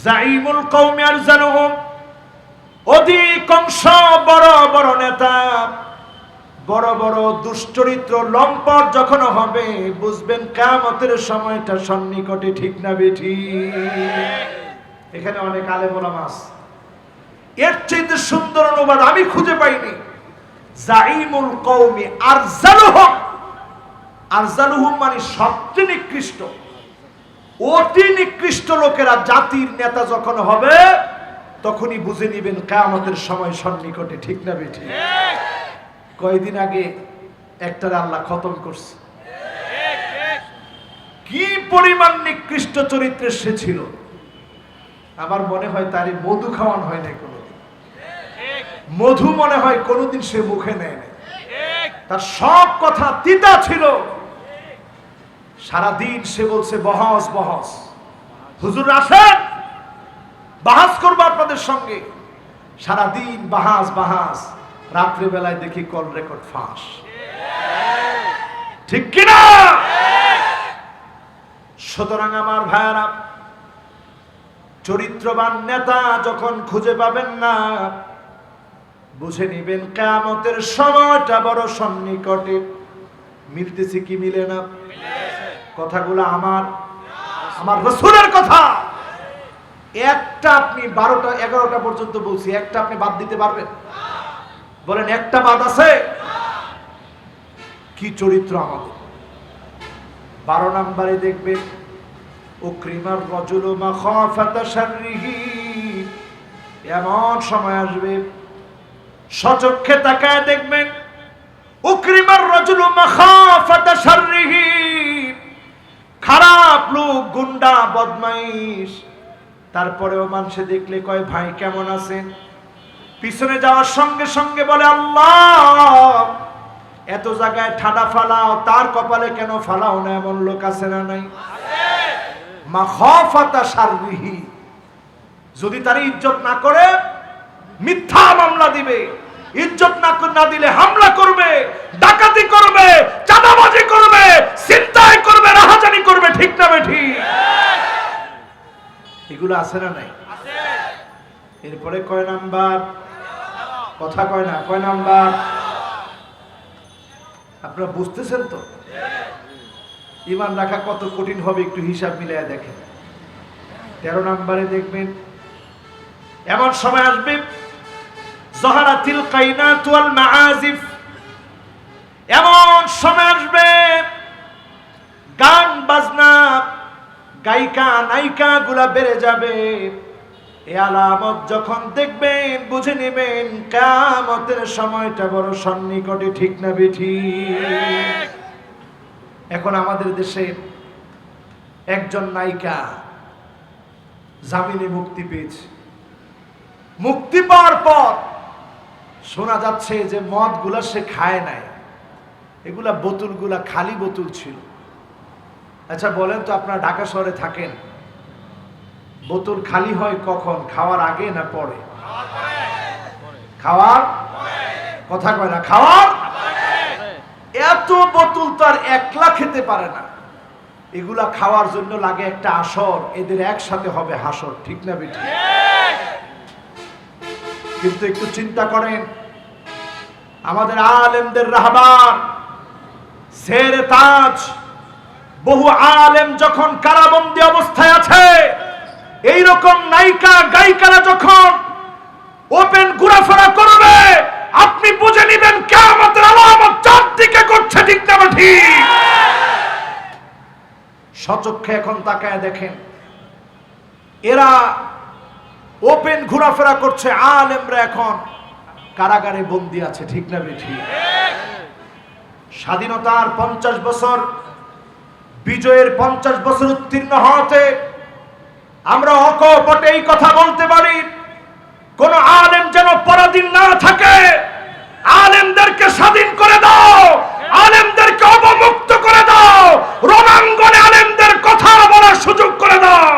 জাইমুল কওমে আরজালুহুম, অধিকাংশ বড় বড় নেতা, বড় বড় দুশ্চরিত্র লম্পট যখন হবে, বুঝবেন কিয়ামতের সময়টা সন্নিকটে, ঠিক না বেঠিক? এখানে অনেক আলেম ওলামা আছে, এর চাইতে সুন্দর অনুবাদ আমি খুঁজে পাইনি। জাইমুল কওমি আরজালুহুম, আরজালুহুম মানে সবচেয়ে নিকৃষ্ট, অতি নিকৃষ্ট লোকেরা জাতির নেতা যখন হবে, তখনই বুঝে নিবেন কিয়ামতের সময় সন্নিকটে, ঠিক না বেঠিক? কয়েকদিন আগে একটারে আল্লাহ খতম করছে। কি পরিমাণ নিকৃষ্ট চরিত্রের সে ছিল, আমার মনে হয় তারই মধু খাওয়ানো হয় না কোনোদিন। মধু মনে হয় কোনোদিন সে মুখে নেয় না। তার সব কথা তিতা ছিল। সারাদিন সে বলছে বহস বহস, হুজুর আসেন বাহাস করবো আপনাদের সঙ্গে। সারাদিন বাহাস বাহাস, রাত্রে বেলায় দেখি কল রেকর্ড ফাঁস, ঠিক কিনা? সুতরাং আমার ভাইয়ারা, চরিত্রবান নেতা যখন খুঁজে পাবেন না, বুঝে নিবেন কিয়ামতের সময়টা বড় সন্নিকটে। মিলতেছে কি মিলে না? কথাগুলো আমার রাসূলের কথা। একটা আপনি 12টা 11টা পর্যন্ত বলছি, একটা আপনি বাদ দিতে পারবেন? বলেন একটা বাদ আছে? কি চরিত্র আমাদের! 12 নম্বরে দেখবেন, উকরিমার রাজুলু মাখাফাতা শাররিহি। এমন সময় আসবে, সচক্ষে তাকায় দেখবেন, উকরিমার রাজুলু মাখাফাতা শাররিহি। খারাপ লোক, গুন্ডা, বদমাইশ, তারপরেও মানুষে দেখলে কয় ভাই কেমন আছেন। পিছনে যাওয়ার সঙ্গে সঙ্গে বলে আল্লাহ, এত জায়গায় ঠাডা ফালাও, তার কপালে কেন ফালাও না? এমন লোক আছে না নাই? মাখাফাতা শাররিহি। যদি তার ইজ্জত না করে মিথ্যা মামলা দিবে, ইজ্জত না দিলে হামলা করবে, ডাকাতি করবে, চাঁদাবাজি করবে, ছিনতাই করবে, রাহাজানি করবে, ঠিক না বেঠিক? এগুলো আছে না নাই? এরপরে কয় নাম্বার? কথা কয় না, কয় নাম্বার? আপনারা বুঝতেছেন তো? ঈমান রাখা কত কঠিন হবে একটু হিসাব মিলাইয়া দেখেন। 13 নম্বরে দেখবেন, এমন সময় আসবে, যাহারাতিল কাইনাত ওয়াল মাআজিফ। এমন সময় আসবে, গান বাজনা, গায়িকা নায়িকা গুলা বেড়ে যাবে। এই আলামত যখন দেখবেন, বুঝে নেবেন কিয়ামতের সময়টা বড় সন্নিকটে, ঠিক না বেঠিক? এখন আমাদের দেশে একজন নায়িকা জামিনে মুক্তি পেয়েছে। মুক্তি পাওয়ার পর শোনা যাচ্ছে যে মদগুলা সে খায় নাই, এগুলা বোতলগুলা খালি বোতল ছিল। আচ্ছা বলেন তো, আপনারা ঢাকা শহরে থাকেন, বোতল খালি হয় কখন? খাওয়ার আগে না পরে? খাওয়ার কথা কয় না, খাওয়ার। এত বোতল তো আর একলা খেতে পারে না, এগুলা খাওয়ার জন্য লাগে একটা আসর, এদের একসাথে হবে হাসর, ঠিক না বেঠিক? কিন্তু একটু চিন্তা করেন, আমাদের আলেমদের রাহবার সেরে তাজ বহু আলেম যখন কারাবন্দী অবস্থায় আছে, এই রকম নায়িকা গায়িকারা যখন ওপেন ঘোরাফেরা করবে, আপনি বুঝে নেবেন কিয়ামতের আলামত চারদিকে করছে, ঠিক না ঠিক? সচক্ষে এখন তাকায় দেখেন, এরা ওপেন ঘোরাফেরা করছে, আলেমরা এখন কারাগারে বন্দী আছে, ঠিক না ঠিক? স্বাধীনতার 50 বছর, বিজয়ের 50 বছর উত্তীর্ণ হতে আমরা অকপটে এই কথা বলতে পারি, কোন আলেম যেন পরাধীন না থাকে। আলেমদেরকে স্বাধীন করে দাও, আলেমদেরকে অবমুক্ত করে দাও, রণাঙ্গনে আলেমদের কথা বলার সুযোগ করে দাও।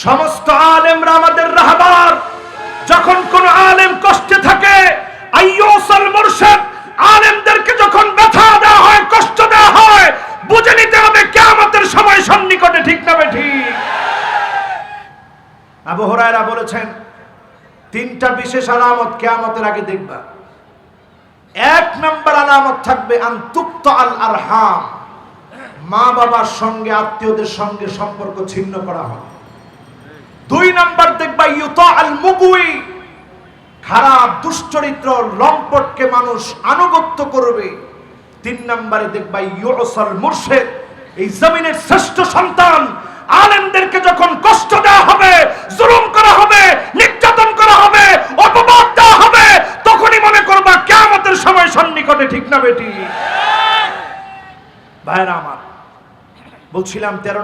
সমস্ত আলেমরা আমাদের রাহবার। যখন কোন আলেম কষ্টে থাকে, আইয়ুসাল মুরশিদ আলেমদেরকে যখন ব্যথা দেওয়া হয়, কষ্ট দেওয়া হয়, বুঝে নিতে হবে কিয়ামতের সময় সন্নিকটে, ঠিক না ঠিক? আবু হুরায়রা বলেছেন, 3টা বিশেষ আলামত কিয়ামতের আগে দেখবা। 1 নাম্বার আলামত থাকবে আনতুক্তা আল আরহাম, মা বাবার সঙ্গে আত্মীয়দের সঙ্গে সম্পর্ক ছিন্ন করা হয়। 2 নাম্বার দেখবা ইউতা আল মুগউই, খারাপ দুশ্চরিত্র লম্পটকে মানুষ আনুগত্য করবে। 3 নাম্বারে দেখবা ইউসাল মুরশিদ, এই জমিনের শ্রেষ্ঠ সন্তান আলেমদেরকে যখন কষ্ট দেওয়া হবে, জুলুম করা হবে, নির্যাতন করা হবে, অপবাদ দেওয়া হবে, তখনই মনে করবা কিয়ামতের সময় সন্নিকটে, ঠিক না বেটি? ভাইরা আমার, বলছিলাম 13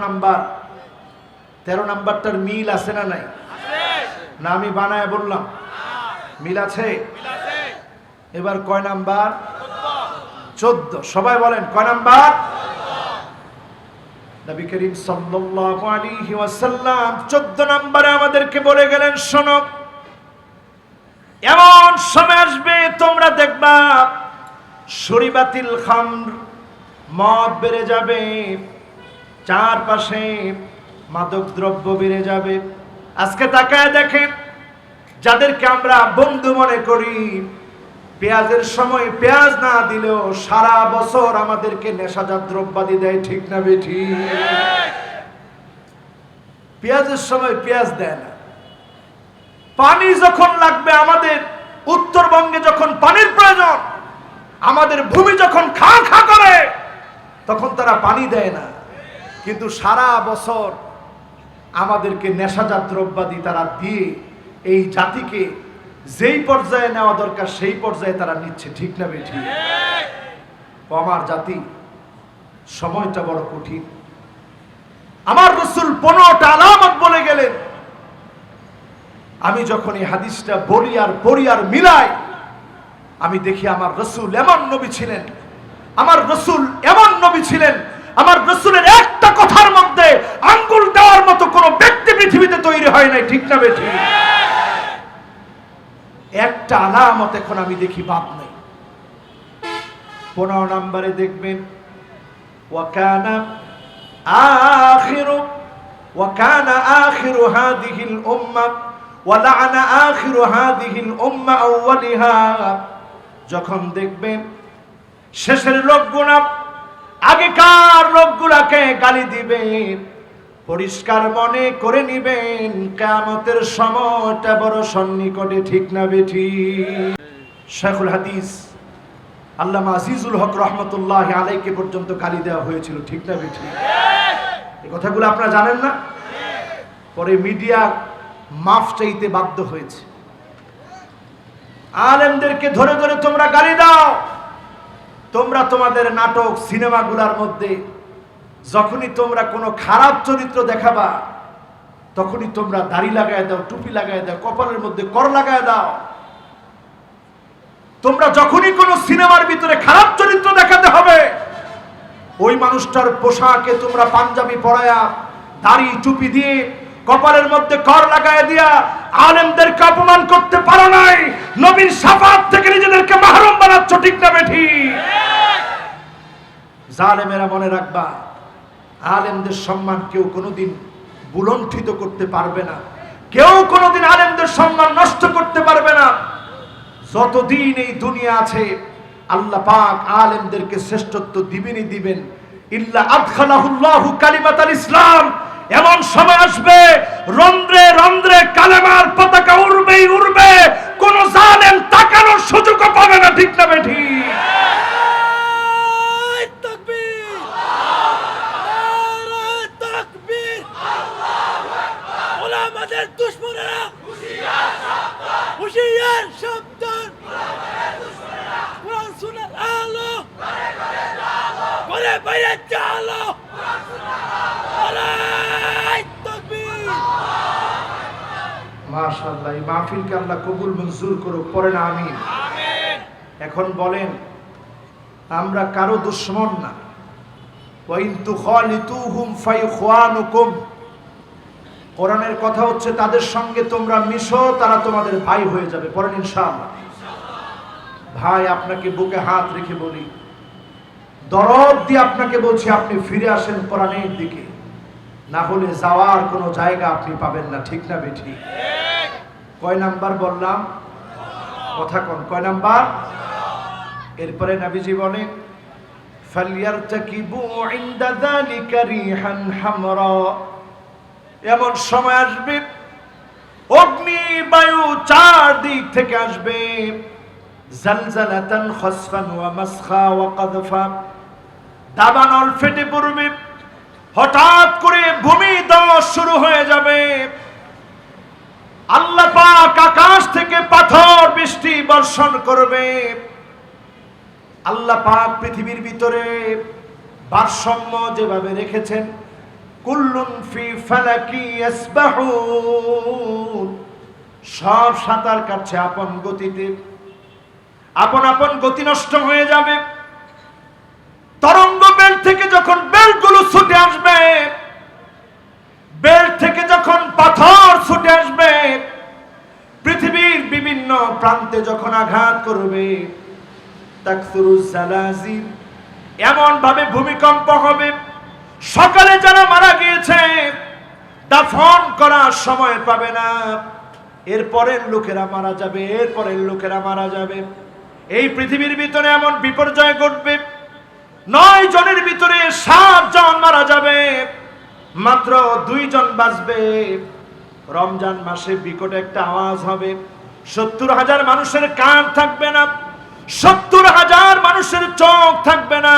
নাম্বারটার মিল আছে না নাই? না আমি বানায় বললাম? মিল আছে। এবার কয় নাম্বার? 14। সবাই বলেন কয় নাম্বার? নবী করিম সাল্লাল্লাহু আলাইহি ওয়াসাল্লাম 14 নম্বরে আমাদেরকে বলে গেলেন, শোনো, এমন সময় আসবে তোমরা দেখবা শরীবাতিল খামর, মদ বেড়ে যাবে, চারপাশে মাদক দ্রব্য বেড়ে যাবে। আজকে তাকায় দেখেন, যাদেরকে আমরা বন্ধু মনে করি, পেঁয়াজের সময় পেঁয়াজ না দিলেও সারা বছর আমাদেরকে নেশাজাত দ্রব্যাদি দেয়, ঠিক না বেঠি? পেঁয়াজের সময় পেঁয়াজ দেয় না। পানি যখন লাগবে, আমাদের উত্তরবঙ্গে যখন পানির প্রয়োজন, আমাদের ভূমি যখন খা খা করে, তখন তারা পানি দেয় না। কিন্তু সারা বছর আমাদেরকে নেশাজাত দ্রব্যাদি তারা দিয়ে এই জাতিকে যেই পর্যায়ে নেওয়া দরকার সেই পর্যায়ে তারা নিচ্ছে, ঠিক না বেঠি? আমার জাতি, সময়টা বড় কঠিন। আমার রাসূল 15টা আলামত বলে গেলেন। আমি যখন এই হাদিসটা বলি আর পড়ি আর মিলাই, আমি দেখি আমার রাসূল এমন নবী ছিলেন, আমার রাসূল এমন নবী ছিলেন, আমার রাসূলের একটা কথার মধ্যে আঙ্গুল দেওয়ার মতো কোনো ব্যক্তি পৃথিবীতে তৈরি হয় নাই, ঠিক না বেঠি? একটা আলামত এখন আমি দেখি বাদ নাই। 15 নম্বরে দেখবেন, ওয়াকানা আখিরু হাদিহিল উম্মাহ ওয়া লা'না আখিরু হাদিহিল উম্মাহ আউয়ালিহা। যখন দেখবেন শেষের লোকগুলা আগেকার লোকগুলাকে গালি দিবে, পরিষ্কার মনে করে নিবেন কিয়ামতের সময়টা বড় সন্নিকটে, ঠিক না বেঠি? শেখুল হাদিস আল্লামা আজিজুল হক রহমতুল্লাহি আলাইহি পর্যন্ত গালি দেওয়া হয়েছিল, ঠিক না বেঠি? এই কথাগুলো আপনারা জানেন না? পরে মিডিয়া মাফ চাইতে বাধ্য হয়েছে। আলেমদেরকে ধরে ধরে তোমরা গালি দাও। তোমরা তোমাদের নাটক সিনেমাগুলোর মধ্যে যখনই তোমরা কোনো খারাপ চরিত্র দেখাবা, তখনই তোমরা দাড়ি লাগায় দাও, টুপি লাগায় দাও, কপালের মধ্যে কর লাগায় দাও। তোমরা যখনই কোনো সিনেমার ভিতরে খারাপ চরিত্র দেখাতে হবে, ওই মানুষটার পোশাকে তোমরা পাঞ্জাবি পরায়া, দাড়ি টুপি দিয়ে, কপালের মধ্যে কর লাগায় দিয়া আলেমদেরকে অপমান করতে পারো নাই। নবীর শাফাত থেকে নিজেদেরকে মাহরুম বানাচ্ছ, ঠিক না বেঠিক? জালেমেরা মনে রাখবা, আলেমদের সম্মান কেউ কোনোদিন বুলণ্ঠিত করতে পারবে না, কেউ কোনোদিন আলেমদের সম্মান নষ্ট করতে পারবে না। যতদিন এই দুনিয়া আছে আল্লাহ পাক আলেমদেরকে শ্রেষ্ঠত্ব দিবেনই দিবেন। ইল্লা আদখালাহুল্লাহু কালিমাতাল ইসলাম, এমন সময় আসবে রন্ধ্রে রন্ধ্রে কালেমার পতাকা উড়বেই উড়বে, কোন জালেম তাকানোর সুযোগও পাবে না, ঠিক না বেঠিক? দুশ্মনেরা হুঁশিয়ার সাবধান, কোরআন সুন্নাহর আলো করে বাইরে চালো। মাশাআল্লাহ, এই মাহফিলকে আল্লাহ কবুল মঞ্জুর করুক, পড়েন আমিন। এখন বলেন, আমরা কারো দুশমন না। ওয়া ইন তুখালিতুহুম ফাইখওয়ানুকুম, কোরআনের কথা হচ্ছে তাদের সঙ্গে তোমরা মিশো, তারা তোমাদের ভাই হয়ে যাবে। পড়েন ইনশাআল্লাহ। ভাই, আপনাকে বুকে হাত রেখে বলি, দরদ দিয়ে আপনাকে বলছি, আপনি ফিরে আসেন কোরআনের দিকে, না হলে যাওয়ার কোনো জায়গা আপনি পাবেন না, ঠিক না বেঠিক? কয় নাম্বার বললাম? কথা কোন কয় নাম্বার? এরপরে নবীজি বলেন, ফালইয়ারতাকিবু ইনদা যালিকা রিহান হামরা, এমন সময় আসবে অগ্নি বায়ু চারদিক থেকে আসবে, জালজালাতান খাসফান ওয়া মাসখা ওয়া কাযফা, দাবানল ফেটে পড়বে, হঠাৎ করে ভূমিধস শুরু হয়ে যাবে, আল্লাহ পাক আকাশ থেকে পাথর বৃষ্টি বর্ষণ করবে, আল্লাহ পাক পৃথিবীর ভিতরে ভারসাম্য যেভাবে রেখেছেন, কুল্লুন ফি ফালাকি ইয়াসবাহুন, সব সাঁতার কাটছে আপন গতিতে, আপন আপন গতি নষ্ট হয়ে যাবে। তরঙ্গ বেল্ট থেকে যখন বেল্টগুলো ছুটে আসবে, বেল্ট থেকে যখন পাথর ছুটে আসবে, পৃথিবীর বিভিন্ন প্রান্তে যখন আঘাত করবে, তাকসুরুজ জালাজিল, এমন ভাবে ভূমিকম্প হবে, সকালে যারা মারা গিয়েছে দাফন করার সময় পাবে না, এরপরের লোকেরা মারা যাবে, এরপরের লোকেরা মারা যাবে। এই পৃথিবীর ভিতরে এমন বিপর্যয় ঘটবে, 9 জনের ভিতরে 7 জন মারা যাবে, মাত্র 2 জন বাঁচবে। রমজান মাসে বিকট একটা আওয়াজ হবে, 70,000 মানুষের কান থাকবে না, 70,000 মানুষের চোখ থাকবে না,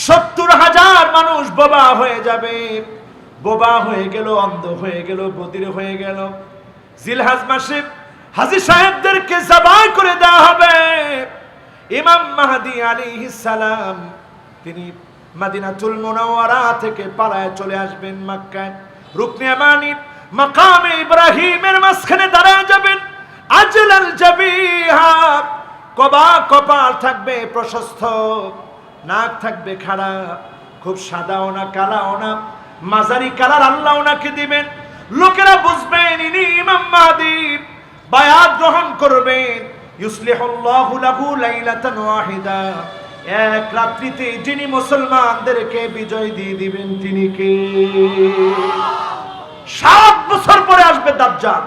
70,000 মানুষ বোবা হয়ে যাবে। বোবা হয়ে গেল, অন্ধ হয়ে গেল, বধির হয়ে গেল। জিলহজ মাসে হাজী সাহেবদেরকে জবাই করে দেওয়া হবে। ইমাম মাহদী আলাইহিস সালাম তিনি মদিনাতুল মুনাওয়ারা থেকে পালায়ে চলে আসবেন মক্কায়, রুকনে ইয়ামানি মাকামে ইব্রাহিমের মাঝখানে দাঁড়ায় যাবেন। আজলাল জাবিহা, কপাল থাকবে প্রশস্ত, নাক থাকবে খাড়া, খুব সাদাও না কালাও না, মাঝারি কালার আল্লাহ ওনাকে দিবেন। লোকেরা বুঝবেন ইনি ইমাম মাহদী, বায়াত গ্রহণ করবেন। ইউসলিহুল্লাহু লাহু লাইলাতান ওয়াহিদা, এক রাত্রিতে যিনি মুসলমানদেরকে বিজয় দিয়ে দিবেন তিনি কে? 7 বছর পরে আসবে দাজ্জাল,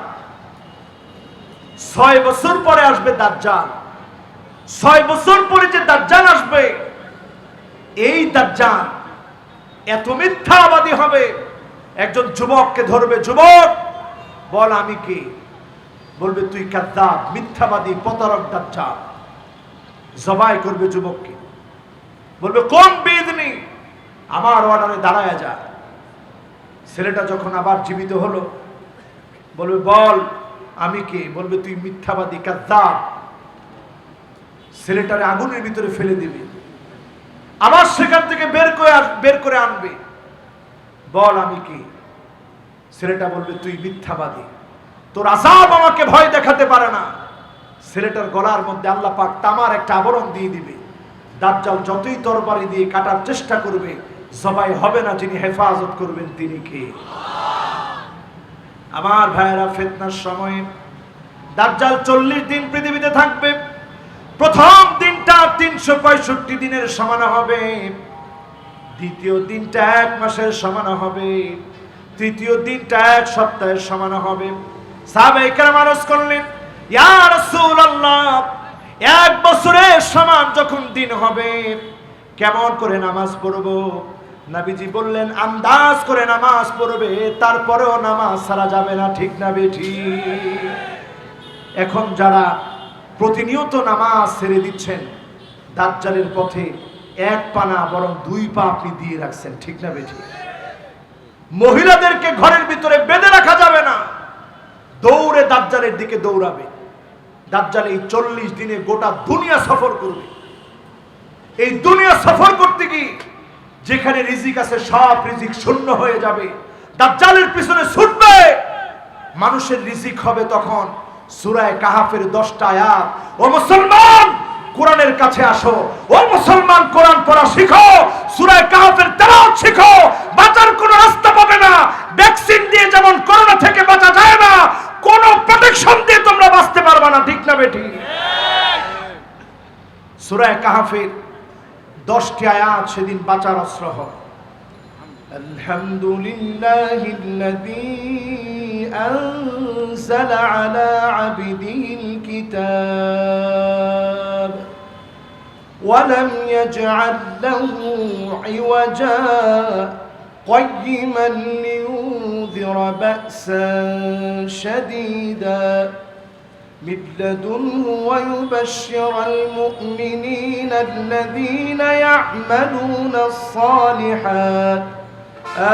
6 বছর পরে আসবে দাজ্জাল। 6 বছর পরে যে দাজ্জাল আসবে, এই দাজ্জাল এত মিথ্যাবাদী হবে, একজন যুবককে ধরবে, যুবক বল আমি কে? বলবে তুই কাযযাব, মিথ্যাবাদী, প্রতারক দাজ্জাল। জবাই করবে যুবককে, বলবে কোন বিদনি, আমার অর্ডারে দাঁড়ায় যা। ছেলেটা যখন আবার জীবিত হলো, বলবে বল আমি কে? বলবে তুই মিথ্যাবাদী, কাযযাব। ছেলেটারে আগুনের ভিতরে ফেলে দিবে, আবার সেখান থেকে বের করে আনবে, বল আমি কে? ছেলেটা বলবে তুই মিথ্যাবাদী, তোর আযাব আমাকে ভয় দেখাতে পারে না। ছেলেটার গলার মধ্যে আল্লাহ পাক তামার একটা আবরণ দিয়ে দিবে, দাজ্জাল যতই তরবারি দিয়ে কাটার চেষ্টা করবে, জবাই হবে না। যিনি হেফাজত করবেন তিনি কে? আমার ভাইয়েরা, ফিতনার সময়ে দাজ্জাল 40 দিন পৃথিবীতে থাকবে। প্রথম দিনটা 365 দিনের সমান হবে, দ্বিতীয় দিনটা 1 মাসের সমান হবে, তৃতীয় দিনটা 1 সপ্তাহের সমান হবে। সাহাবায়ে কেরাম আরজ করলেন, ইয়া রাসূলুল্লাহ, 1 বছরের সমান যখন দিন হবে, কেমন করে নামাজ পড়বো? নবীজি বললেন, আন্দাজ করে নামাজ পড়বে, তারপরেও নামাজ ছাড়া যাবে না। ঠিক না বেঠিক? এখন যারা প্রতিনিয়ত নামাজ ছেড়ে দিচ্ছেন, দাজ্জালের পথে 1 পা না বরং 2 পা আপনি দিয়ে রাখছেন। ঠিক না বেঠিক? মহিলাদেরকে ঘরের ভিতরে বেঁধে রাখা যাবে না, দৌড়ে দাজ্জালের দিকে দৌড়াবে। দাজ্জাল এই 40 দিনে গোটা দুনিয়া সফর করবে। এই দুনিয়া সফর করতে গিয়ে যেখানে রিজিক আছে সব রিজিক শূন্য হয়ে যাবে। দাজ্জালের পিছনে ছুটবে, মানুষের রিজিক হবে তখন। সূরা কাহাফের 10টা আয়াত। ও মুসলমান, কোরআনের কাছে আসো। ও মুসলমান, কোরআন পড়া শিখো, সূরা কাহাফের তেলাওয়াত শিখো। বাঁচার কোনো রাস্তা পাবে না। ভ্যাকসিন দিয়ে যেমন করোনা থেকে বাঁচা যায় না, কোনো প্রোটেকশন দিয়ে তোমরা বাঁচতে পারবে না। ঠিক না বেঠিক? সূরা কাহাফের 10টি আয়াত সেদিন বাঁচার অস্ত্র হবে। আলহামদুলিল্লাহিল্লাযী আনজালা আলা আবদিহিল কিতাব ওয়া লাম ইয়াজআল লাহু ইওয়াজা قيما لينذر بأسا شديدا من لدنه ويبشر المؤمنين الذين يعملون الصالحات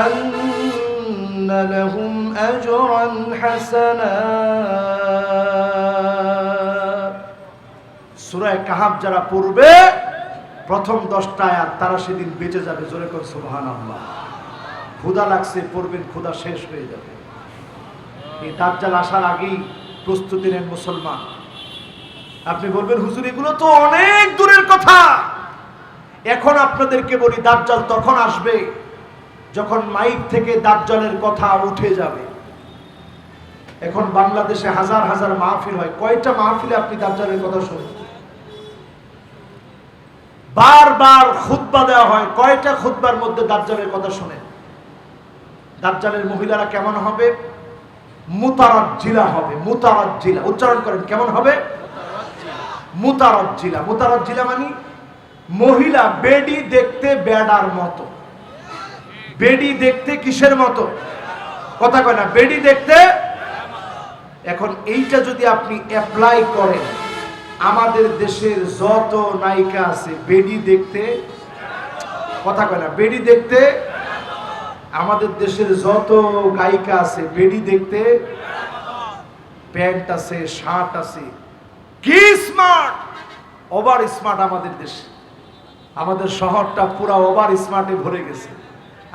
أن لهم أجرا حسنا। সূরা কাহাফ যারা পড়বে প্রথম 10টা আয়াত, তারা সেদিন বেঁচে যাবে। জোরে করে সুবহানাল্লাহ। ক্ষুধা লাগছে, পড়বেন, ক্ষুধা শেষ হয়ে যাবে। এই দাজ্জাল আসার আগেই প্রস্তুতি নেন মুসলমান। আপনি বলবেন, হুজুর এগুলো তো অনেক দূরের কথা। এখন আপনাদেরকে বলি, দাজ্জাল তখন আসবে যখন মাইক থেকে দাজ্জালের কথা উঠে যাবে। এখন বাংলাদেশে হাজার হাজার মাহফিল হয়, কয়টা মাহফিলে আপনি দাজ্জালের কথা শুনেন? বারবার খুতবা দেওয়া হয়, কয়টা খুতবার মধ্যে দাজ্জালের কথা শুনেন? দাজ্জালের মহিলারা কেমন হবে? মুতারাজ্জিলা হবে। মুতারাজ্জিলা উচ্চারণ করেন, কেমন হবে? মুতারাজ্জিলা। মুতারাজ্জিলা মানে মহিলা বেডি দেখতে বেডার মতো। বেডি দেখতে কিসের মতো? কথা কয় না, বেডি দেখতে। এখন এইটা যদি আপনি অ্যাপ্লাই করেন, আমাদের দেশের যত নায়িকা আছে বেডি দেখতে, কথা কয় না, বেডি দেখতে। আমাদের দেশের যত গায়িকা আছে বেডি দেখতে, প্যান্ট আছে, শার্ট আছে, কি স্মার্ট, ওভার স্মার্ট আমাদের দেশে। আমাদের শহরটা পুরা ওভার স্মার্টে ভরে গেছে।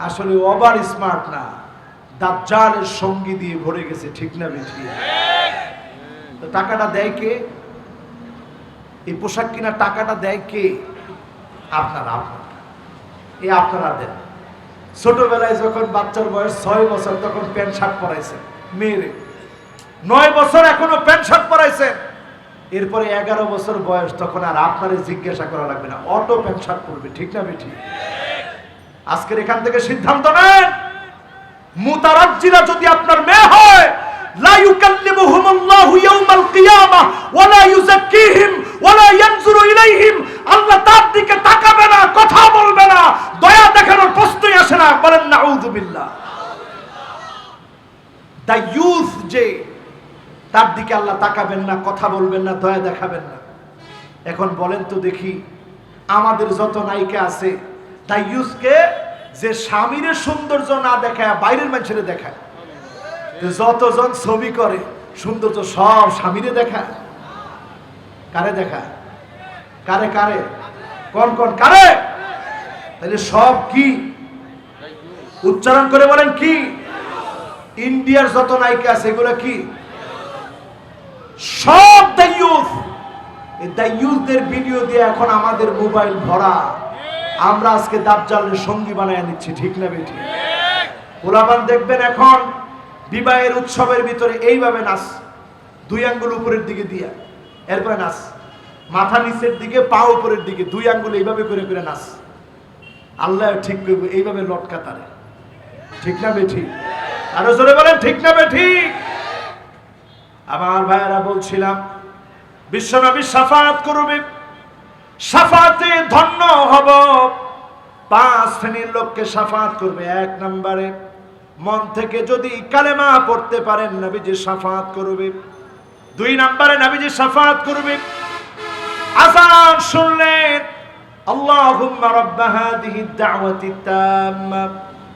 আসলে ওভার স্মার্ট না, দাজ্জালের সঙ্গী দিয়ে ভরে গেছে। ঠিক না বেঠিক? তো টাকাটা দেয় কে? এই পোশাক কিনা টাকাটা দেয় কে? আপনারা। এই আপনারা দেন। ছোটবেলায় যখন বাচ্চার বয়স 6 বছর, তখন প্যান্ট শার্ট পরাইছেন মেয়েরে। 9 বছর এখনো প্যান্ট শার্ট পরাইছেন। এরপরে 11 বছর বয়স, তখন আর আপনারে জিজ্ঞাসা করা লাগবে না, অটো প্যান্ট শার্ট পরবে। ঠিক না বেঠিক? আজকের এখান থেকে সিদ্ধান্ত নেন, মুতারাজ্জিলা যদি আপনার মেয়ে হয়, লা ইউকাল্লিমুহুমুল্লাহু ইয়াওমাল কিয়ামাহ ওয়া লা ইউযাক্কিহিম ওয়া লা ইয়ানজুরু ইলাইহিম। আল্লাহ তার দিকে তাকাবে না, কথা বলবে না, দয়া দেখানোর প্রশ্নই আসে না। বলেন নাউযুবিল্লাহ। দা ইউথ যে, তার দিকে আল্লাহ তাকাবেন না, কথা বলবেন না, দয়া দেখাবেন না। এখন বলেন তো দেখি, আমাদের যত নায়িকা আছে, দা ইউথকে যে স্বামীর সৌন্দর্য না দেখায় বাইরের মানুষের দেখায়, যতজন ছবি করে সৌন্দর্য সব স্বামীরে দেখায়। কারে দেখায়? কারে কারে? কোন কোন কারে? তাহলে সব কি? উচ্চারণ করে বলেন কি? ইন্ডিয়ার যত নায়িকা আছে এগুলো কি? সব দ্য ইউথ। এই দাইয়ুসদের ভিডিও দিয়ে এখন আমাদের মোবাইল ভরা। আমরা আজকে দাজ্জালের সঙ্গী বানায় নিচ্ছি, ঠিক না বেঠিক? পোলাপান দেখবেন এখন বিবাহের উৎসবের ভিতরে এইভাবে নাচ, দুই আঙ্গুল উপরের দিকে দিয়া, এরপরে নাচ, মাথা নিচের দিকে, পা উপরের দিকে, দুই আঙ্গুল এইভাবে করে করে নাচ। আল্লাহ ঠিক করবে, এইভাবে লটকা তারে, ঠিক না বেঠিক? আরো জোরে বলেন ঠিক না বেঠিক? আমার ভাইয়েরা, বলছিলাম বিশ্বনবী শাফাত করবে, শাফাতে ধন্য হব। 5 শ্রেণীর লোককে শাফাত করবে। 1 নম্বরে, মন থেকে যদি কালেমা পড়তে পারেন নবীজি শাফাত করবে। 2 নম্বরে নবীজি শাফাত করবে আযান শুনলেন, আল্লাহুম্মা রাব্ব হাযিহিদ দাওয়াতিত তাম্মা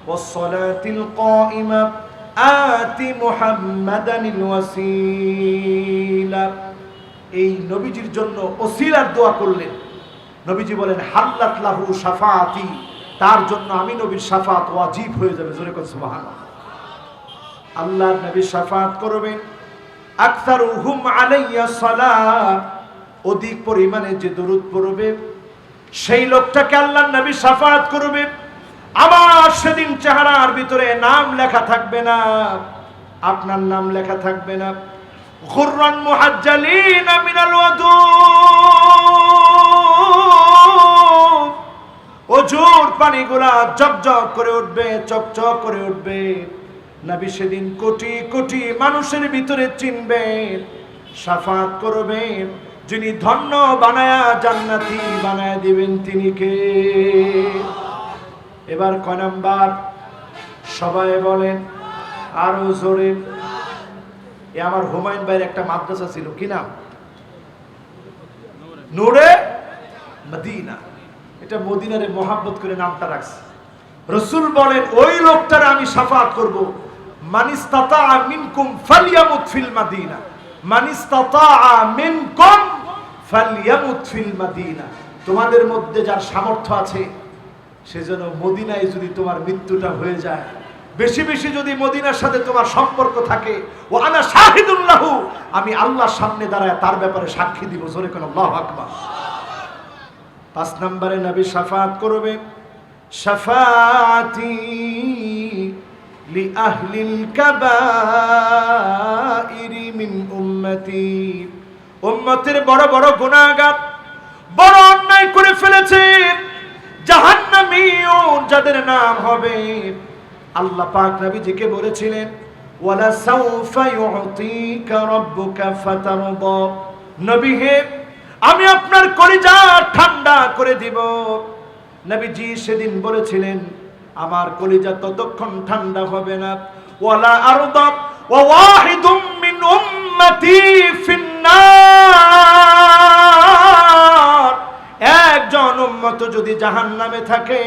ওয়াস সালাতিল কাইমা আতি মুহাম্মাদানিল ওয়াসিলা। এই নবীজির জন্য ওসিলার দোয়া করলেন। নবীজি বলেন, হাল্লাত লাহু শাফাআতি, তার জন্য আমি নবীর শাফাত ওয়াজিব হয়ে যাবে। জোরে করে সুবহানাল্লাহ। আল্লাহর নবী শাফাত করবেন। আকসারুহুম আলাইয়া সালাত, অধিক পরিমাণে যে দরুদ পড়বে সেই লোকটাকে আল্লাহর নবী শাফাত করবে। আমার সেদিন চেহারার ভিতরে নাম লেখা থাকবে না, আপনার নাম লেখা থাকবে না। গুররান মুহাজ্জালিনা মিনাল ওয়াদু, ওজুর পানিগুলা জকজক করে উঠবে, চকচক করে উঠবে। নবী সেদিন কোটি কোটি মানুষের ভিতরে চিনবে, শাফাত করবে। যিনি ধন্য বানায়া জান্নাতি বানায়া দিবেন তিনি কে? এবার কয় নাম্বার? সবাই বলেন আরো জোরে। এ আমার হুমায়ুন ভাইয়ের একটা মাদ্রাসা ছিল, কি নাম? নূরে মদিনা। এটা মদিনারে মহাব্বত করে নামটা রাখছে। রাসূল বলেন, ওই লোকটার আমি শাফাত করব। মানিস্তাতা মিনকুম ফালইয়ামুত ফিল মাদিনা, মানিস্তাতা মিনকুম ফালইয়ামুত ফিল মাদিনা। তোমাদের মধ্যে যার সামর্থ্য আছে সেজন্য মদিনায় যদি তোমার মৃত্যুটা হয়ে যায়, বেশি বেশি যদি মদিনার সাথে তোমার সম্পর্ক থাকে, ও আনা শাহিদুল লাহু, আমি আল্লাহর সামনে দাঁড়ায় তার ব্যাপারে সাক্ষী দিব। জোরে কোন আল্লাহু আকবার। 5 নম্বরে নবী শাফাত করবে, শাফাতি লি আহলিল কাবাইরি মিন উম্মতি। উম্মতের বড় বড় গুনাহগার, বড় অন্যায় করে ফেলেছে, জাহান্নামীয়ুন যাদের নাম হবে, আল্লাহ পাক নবীজিকে বলেছিলেন, ওয়ালা সাউফা ইউতিকা রাব্বুকা ফাতারদা। নবী হে, আমি আপনার কলিজা ঠান্ডা করে দিব। নবীজি সেদিন বলেছিলেন, আমার কলিজা ততক্ষণ ঠান্ডা হবে না, ওয়ালা আরদা ওয়া ওয়াহিদুম মিন উম্মতি ফিন্নার। একজন উম্মত যদি জাহান্নামে থাকে,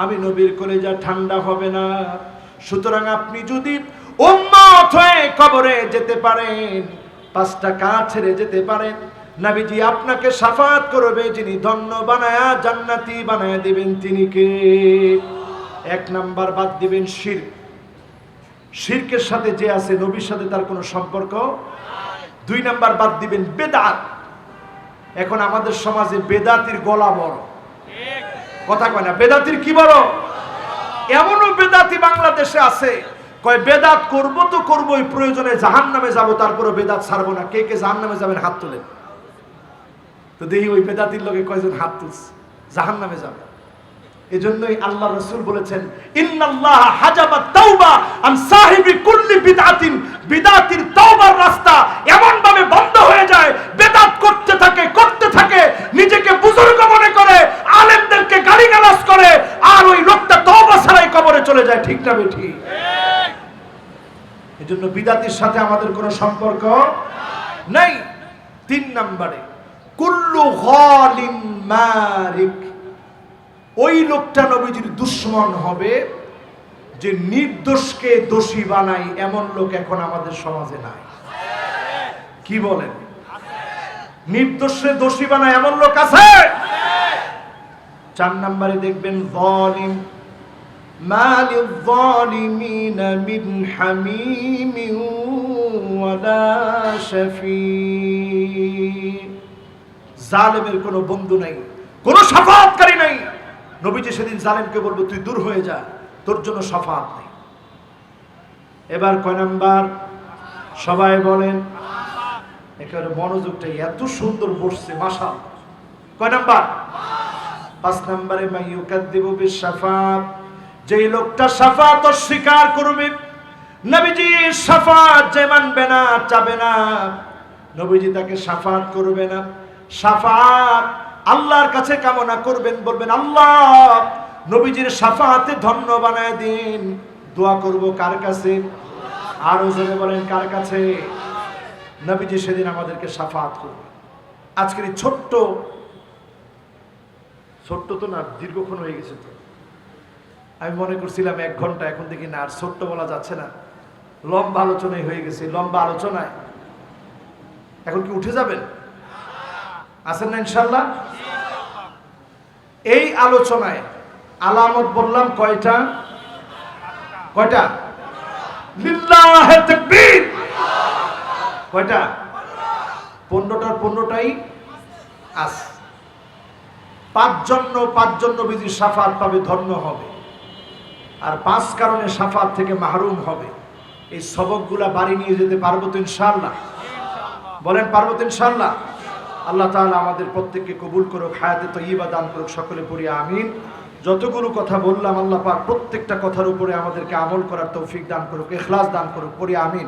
আমি নবীর কলিজা ঠান্ডা হবে না। সুতরাং আপনি যদি উম্মত হয়ে কবরে যেতে পারেন, 5টা কাজ ছেড়ে যেতে পারেন, নবীজি আপনাকে শাফাত করবে। যিনি ধন্য বানায়া জান্নাতি বানায়া দিবেন তিনি কে? 1 নাম্বার বাদ দিবেন শিরক। শিরকের সাথে যে আছে নবীর সাথে তার কোনো সম্পর্ক। 2 নাম্বার বাদ দিবেন বেদাত। এখন আমাদের সমাজে বেদাতির গলা বড়, কথা কয় না? বেদাতির কি বড়? এমনও বেদাতি বাংলাদেশে আছে, কয় বেদাত করব তো করবই, প্রয়োজনে জাহান্নামে যাব, তারপরে বেদাত ছাড়বো না। কে কে জাহান্নামে যাবেন হাত তোলেন তো দেখি। ওই বেদাতির লোকে কয়জন হাত তুলছে জাহান্নামে যাবে। এজন্যই আল্লাহ রাসূল বলেছেন, ইন্নাল্লাহা হাজাবা তাওবা আন সাহিবি কুল্লি বিদআতিন। বিদআতির তওবার রাস্তা এমন ভাবে বন্ধ হয়ে যায়, বেদাত করতে থাকে, নিজেকে বুজুর্গ মনে করে, আলেমদেরকে গালিগালাজ করে, আর ওই লোকটা তওবা ছাড়াই কবরে চলে যায়। ঠিক না বেঠি? এজন্য বিদআতির সাথে আমাদের কোনো সম্পর্ক নাই। 3 নম্বরে, কুল্লু গালিম মারিক। ওই লোকটা নবীজির দুশমন হবে যে নির্দোষকে দোষী বানায়, এমন লোক এখন আমাদের সমাজে নাই। কি বলেন? নির্দোষে দোষী বানায় এমন লোক আছে। 4 নম্বরে দেখবেন যালিম। মালিল যালিমিনা মিন হামিমিন ওয়ালা শাফি। জালেমের কোনো বন্ধু নাই, কোনো শাফাআতকারী নাই। নবীজি সেদিন জালেমকে বলবো তুই দূর হয়ে যা, তোর জন্য শাফাআত নেই। এবার কয় নাম্বার? সবাই বলেন। একেবারে মনোযোগটা এত সুন্দর বসছে, মাশাআল্লাহ। কয় নাম্বার? 5 নম্বরে মাইয়ুকাদ্দিবু বিশাফাআত, যেই লোকটা শাফাআত অস্বীকার করবে, নবীজি শাফাআত যে মানবে না, চাবে না, নবীজি তাকে শাফাআত করবে না। শাফাআত আল্লাহর কাছে কামনা করবেন, বলবেন আল্লাহ নবীজির শাফাআতে ধন্য বানায় দিন। দোয়া করব কার কাছে? আরো জোরে বলেন কার কাছে? নবীজি সেদিন আমাদেরকে শাফাআত করবে। আজকের এই ছোট্ট তো না, দীর্ঘক্ষণ হয়ে গেছে তো। আমি মনে করছিলাম 1 ঘন্টা, এখন দেখি না, আর ছোট্ট বলা যাচ্ছে না, লম্বা আলোচনায় হয়ে গেছে। লম্বা আলোচনায় এখন কি উঠে যাবেন? আছেন না ইনশাল্লাহ? এই আলোচনায় আলামত বললাম কয়টা? কয়টা? লিল্লাহে তাকবীর। কয়টা? 15টার 15টাই আছে। 5 জন নবীজি শাফাআত পাবে, ধন্য হবে। আর 5 কারণে শাফাআত থেকে মাহরুম হবে। এই সবকগুলা বাড়ি নিয়ে যেতে পারবো তো ইনশাআল্লাহ? বলেন পারবো তো ইনশাআল্লাহ? আল্লাহ তাআলা আমাদের প্রত্যেককে কবুল করুক, হায়াতে তয়্যিবা দান করুক, সকলে পড়ি আমিন। যতগুলো কথা বললাম আল্লাহ পাক প্রত্যেকটা কথার উপরে আমাদেরকে আমল করার তৌফিক দান করুক, ইখলাস দান করুক, পড়ি আমিন।